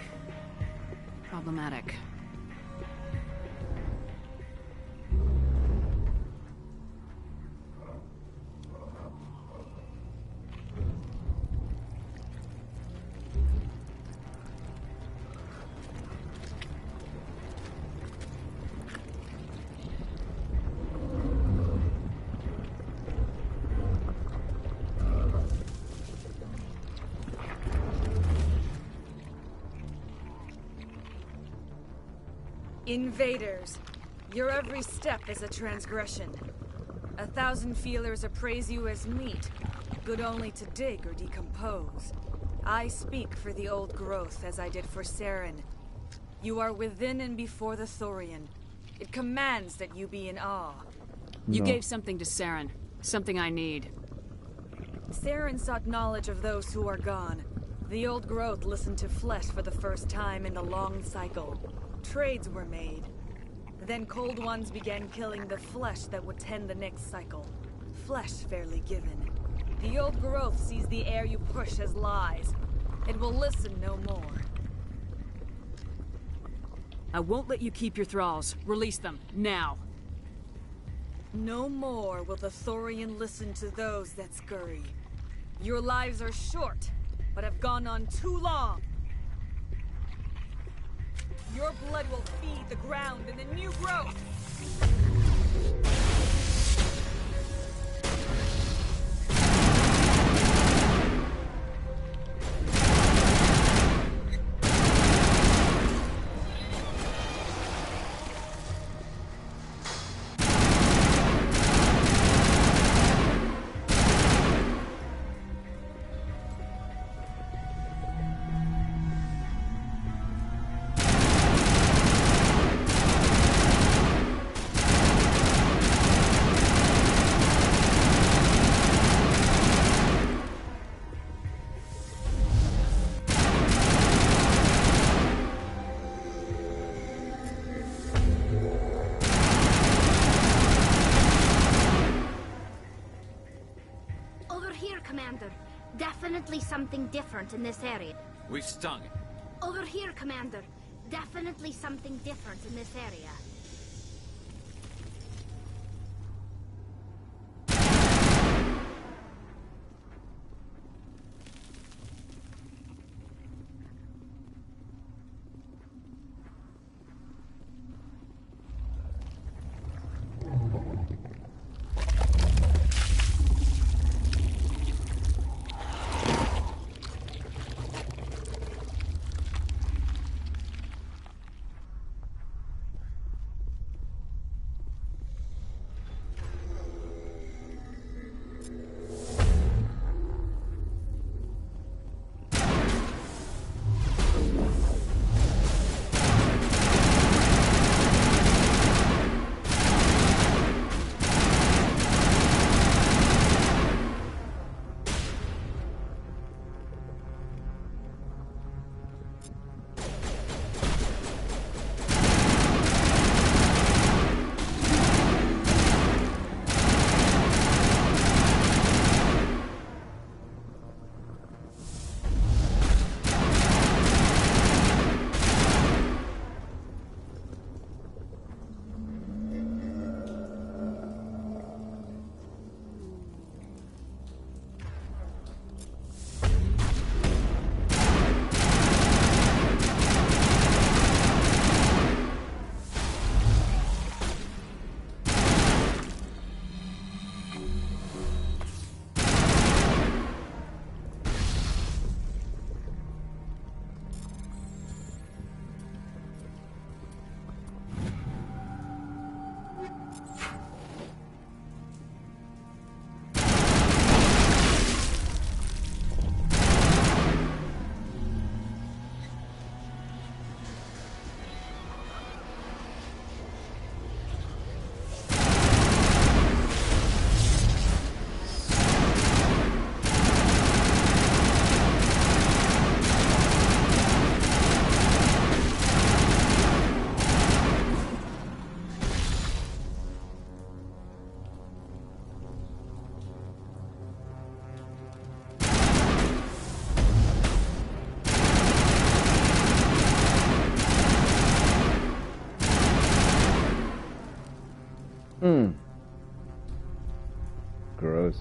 problematic. Invaders, your every step is a transgression. 1,000 feelers appraise you as meat, good only to dig or decompose. I speak for the old growth as I did for Saren. You are within and before the Thorian. It commands that you be in awe. You gave something to Saren. Something I need. Saren sought knowledge of those who are gone. The old growth listened to flesh for the first time in the long cycle. Trades were made. Then cold ones began killing the flesh that would tend the next cycle. Flesh fairly given. The old growth sees the air you push as lies. It will listen no more. I won't let you keep your thralls. Release them, now. No more will the Thorian listen to those that scurry. Your lives are short, but have gone on too long. Your blood will feed the ground and the new growth! Definitely something different in this area. We've stung it. Over here, Commander. Definitely something different in this area. Gross.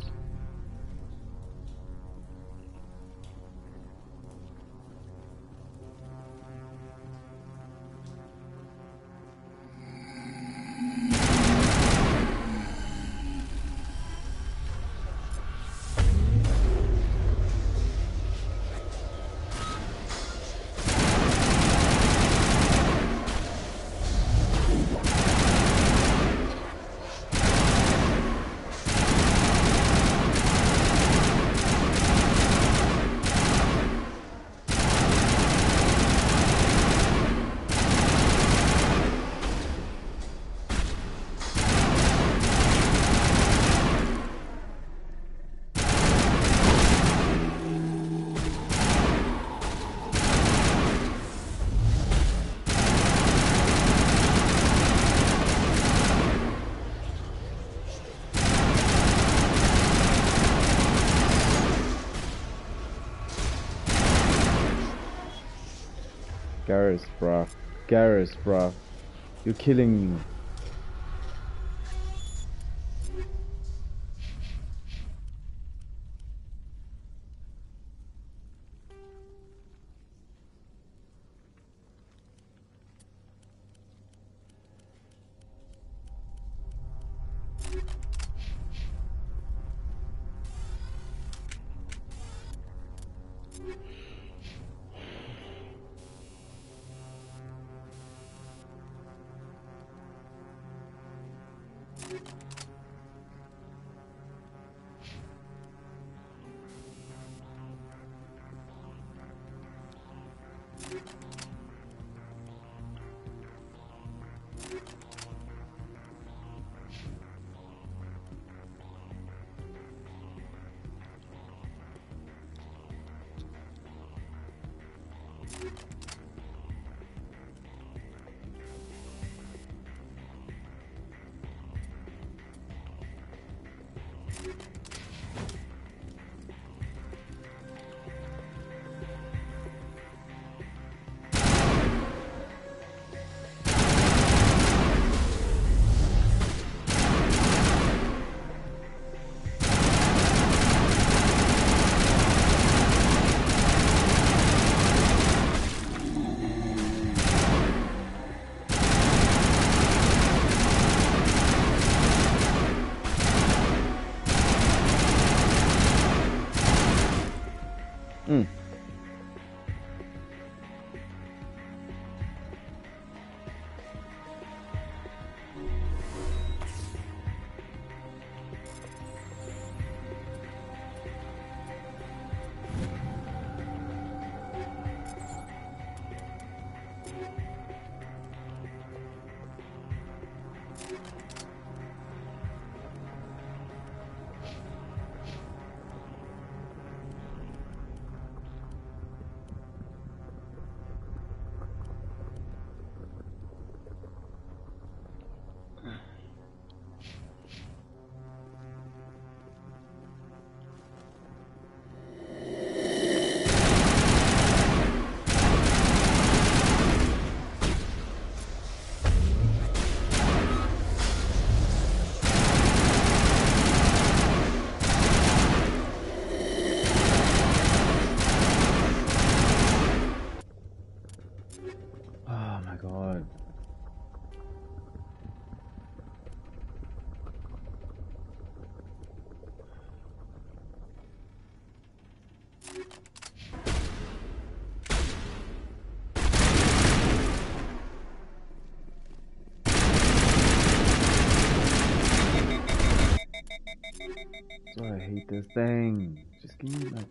Garrus, bruh. Garrus, bruh. You're killing me. Oh my god. So I hate this thing. Just give me like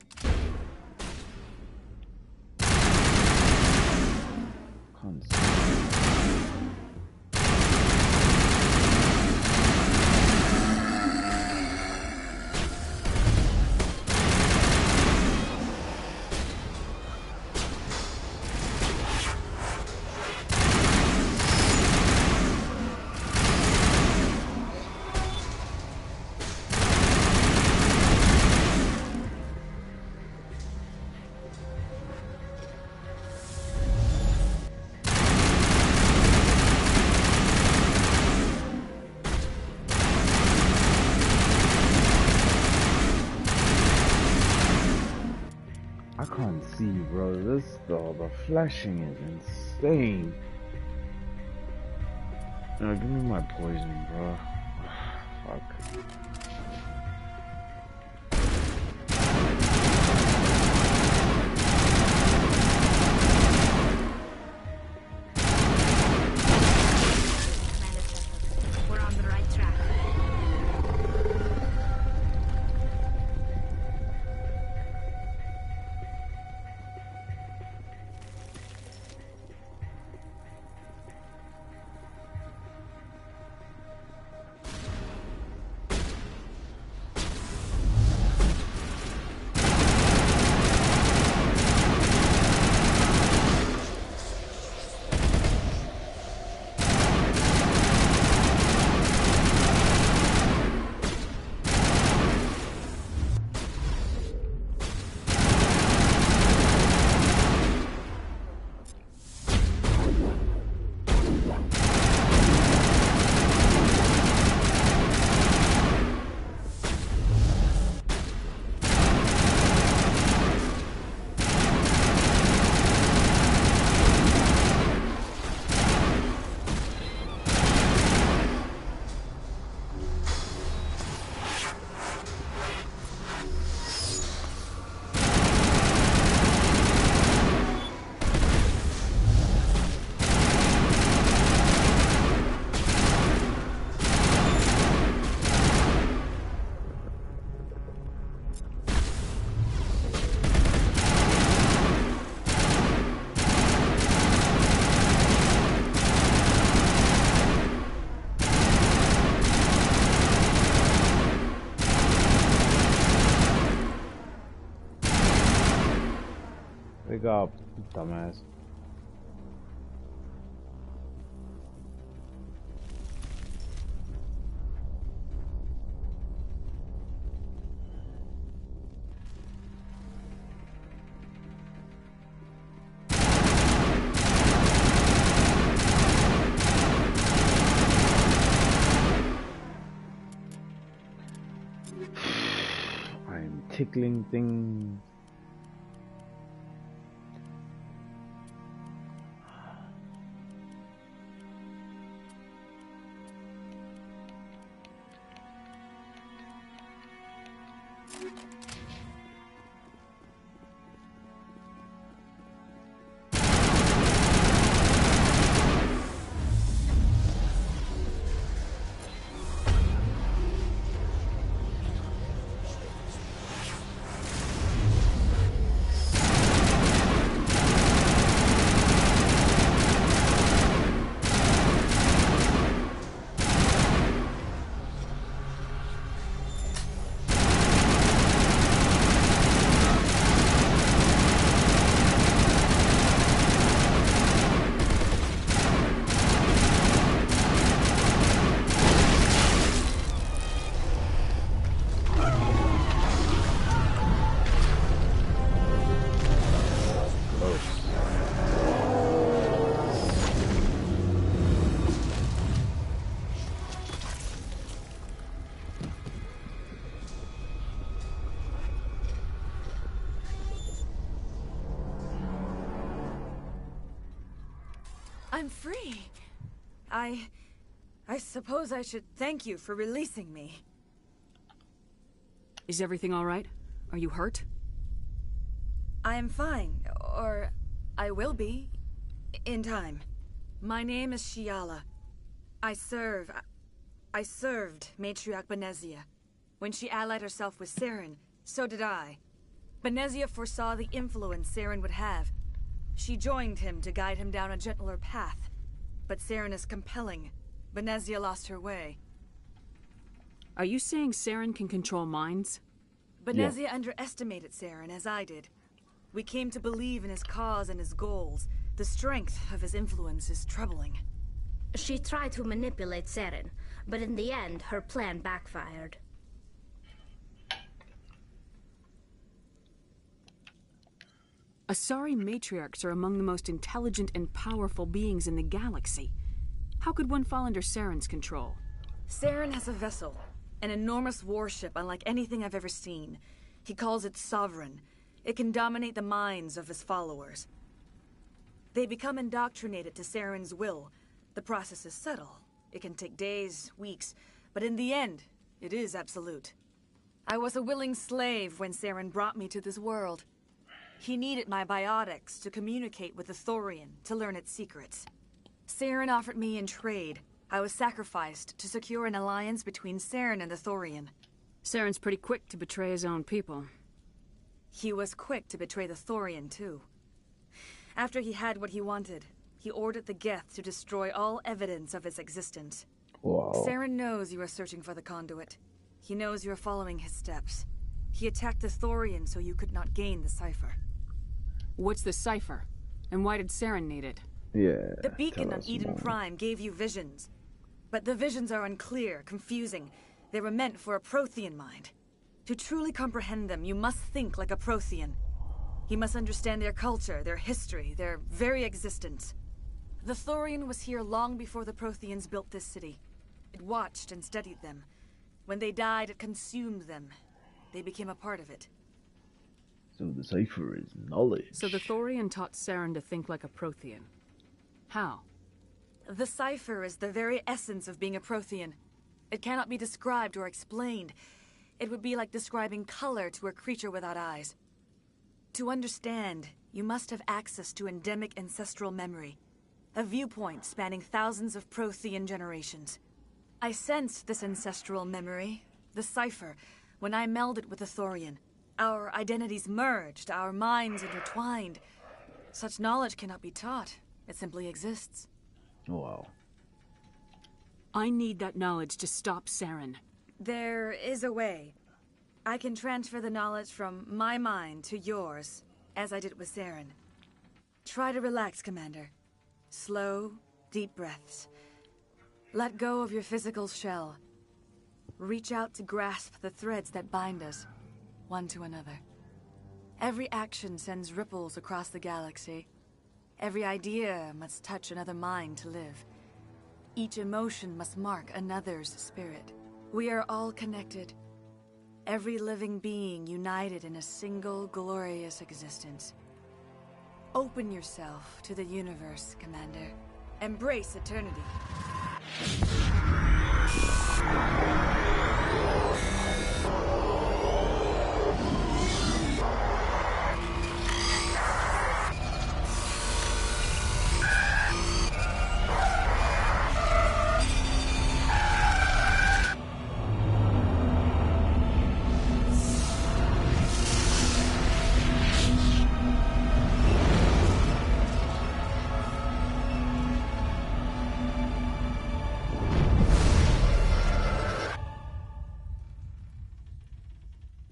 I can't see, bro. The flashing is insane. No, give me my poison, bro. Fuck. We're on the right track. Wake up, dumbass. I'm tickling things. I'm free. I suppose I should thank you for releasing me. Is everything all right? Are you hurt? I am fine, or I will be, in time. My name is Shiala. I served Matriarch Benezia. When she allied herself with Saren, so did I. Benezia foresaw the influence Saren would have. She joined him to guide him down a gentler path. But Saren is compelling. Benezia lost her way. Are you saying Saren can control minds? Benezia underestimated Saren, as I did. We came to believe in his cause and his goals. The strength of his influence is troubling. She tried to manipulate Saren, but in the end, her plan backfired. Asari matriarchs are among the most intelligent and powerful beings in the galaxy. How could one fall under Saren's control? Saren has a vessel, an enormous warship unlike anything I've ever seen. He calls it Sovereign. It can dominate the minds of his followers. They become indoctrinated to Saren's will. The process is subtle. It can take days, weeks, but in the end, it is absolute. I was a willing slave when Saren brought me to this world. He needed my biotics to communicate with the Thorian, to learn its secrets. Saren offered me in trade. I was sacrificed to secure an alliance between Saren and the Thorian. Saren's pretty quick to betray his own people. He was quick to betray the Thorian, too. After he had what he wanted, he ordered the Geth to destroy all evidence of its existence. Wow. Saren knows you are searching for the conduit. He knows you are following his steps. He attacked the Thorian so you could not gain the cipher. What's the cipher? And why did Saren need it? Yeah. The beacon on Eden more. Prime gave you visions. But the visions are unclear, confusing. They were meant for a Prothean mind. To truly comprehend them, you must think like a Prothean. You must understand their culture, their history, their very existence. The Thorian was here long before the Protheans built this city. It watched and studied them. When they died, it consumed them. They became a part of it. So the cipher is knowledge. So the Thorian taught Saren to think like a Prothean. How? The cipher is the very essence of being a Prothean. It cannot be described or explained. It would be like describing color to a creature without eyes. To understand, you must have access to endemic ancestral memory. A viewpoint spanning thousands of Prothean generations. I sensed this ancestral memory, the cipher, when I melded with the Thorian. Our identities merged, our minds intertwined. Such knowledge cannot be taught. It simply exists. Wow. I need that knowledge to stop Saren. There is a way. I can transfer the knowledge from my mind to yours, as I did with Saren. Try to relax, Commander. Slow, deep breaths. Let go of your physical shell. Reach out to grasp the threads that bind us, one to another. Every action sends ripples across the galaxy. Every idea must touch another mind to live. Each emotion must mark another's spirit. We are all connected. Every living being united in a single glorious existence. Open yourself to the universe, Commander. Embrace eternity.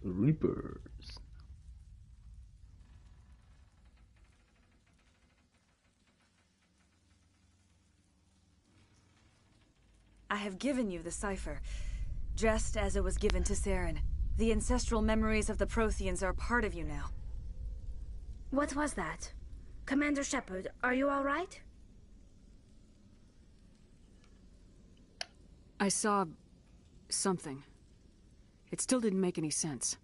Reapers. I have given you the cipher, just as it was given to Saren. The ancestral memories of the Protheans are part of you now. What was that? Commander Shepard, are you all right? I saw something. It still didn't make any sense.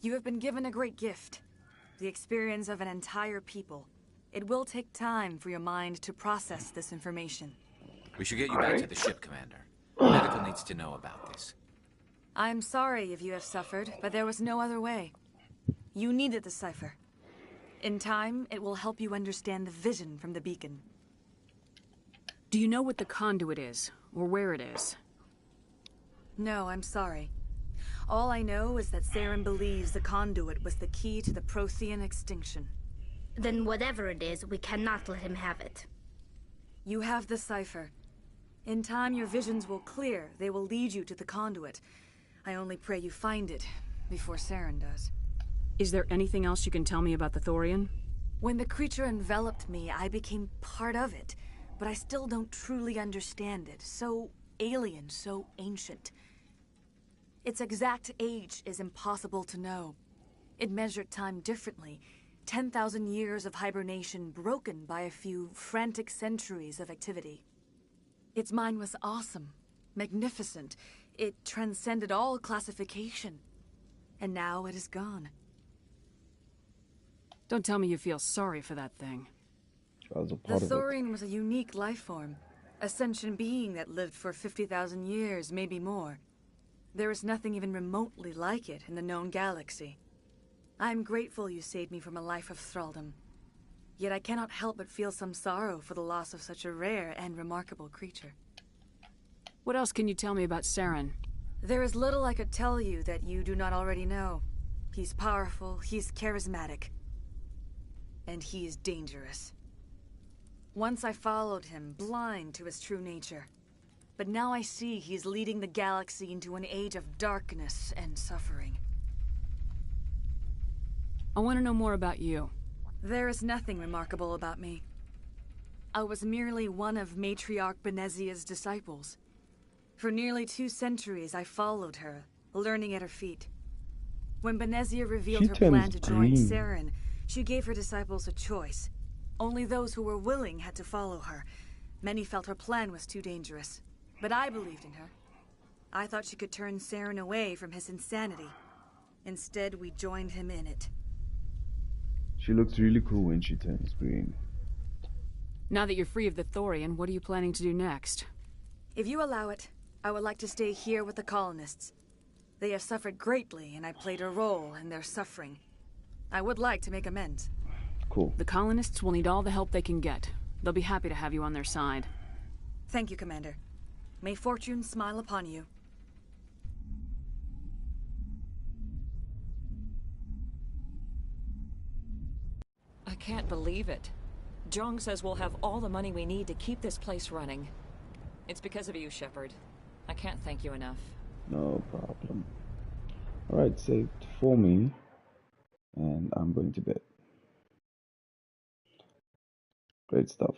You have been given a great gift. The experience of an entire people. It will take time for your mind to process this information. We should get you back to the ship, Commander. Medical needs to know about this. I'm sorry if you have suffered, but there was no other way. You needed the cipher. In time, it will help you understand the vision from the beacon. Do you know what the conduit is, or where it is? No, I'm sorry. All I know is that Saren believes the conduit was the key to the Prothean extinction. Then whatever it is, we cannot let him have it. You have the cipher. In time, your visions will clear. They will lead you to the conduit. I only pray you find it before Saren does. Is there anything else you can tell me about the Thorian? When the creature enveloped me, I became part of it, but I still don't truly understand it. So alien, so ancient. Its exact age is impossible to know. It measured time differently. 10,000 years of hibernation broken by a few frantic centuries of activity. Its mind was awesome, magnificent. It transcended all classification. And now it is gone. Don't tell me you feel sorry for that thing. The Thorian was a unique life form. A sentient being that lived for 50,000 years, maybe more. There is nothing even remotely like it in the known galaxy. I'm grateful you saved me from a life of thraldom. Yet I cannot help but feel some sorrow for the loss of such a rare and remarkable creature. What else can you tell me about Saren? There is little I could tell you that you do not already know. He's powerful, he's charismatic. And he is dangerous. Once I followed him, blind to his true nature. But now I see he's leading the galaxy into an age of darkness and suffering. I want to know more about you. There is nothing remarkable about me. I was merely one of Matriarch Benezia's disciples. For nearly 2 centuries, I followed her, learning at her feet. When Benezia revealed her plan to join Saren, she gave her disciples a choice. Only those who were willing had to follow her. Many felt her plan was too dangerous, but I believed in her. I thought she could turn Saren away from his insanity. Instead, we joined him in it. She looks really cool when she turns green. Now that you're free of the Thorian, what are you planning to do next? If you allow it, I would like to stay here with the colonists. They have suffered greatly, and I played a role in their suffering. I would like to make amends. Cool. The colonists will need all the help they can get. They'll be happy to have you on their side. Thank you, Commander. May fortune smile upon you. I can't believe it. Jong says we'll have all the money we need to keep this place running. It's because of you, Shepard. I can't thank you enough. No problem. Alright, saved for me. And I'm going to bed. Great stuff.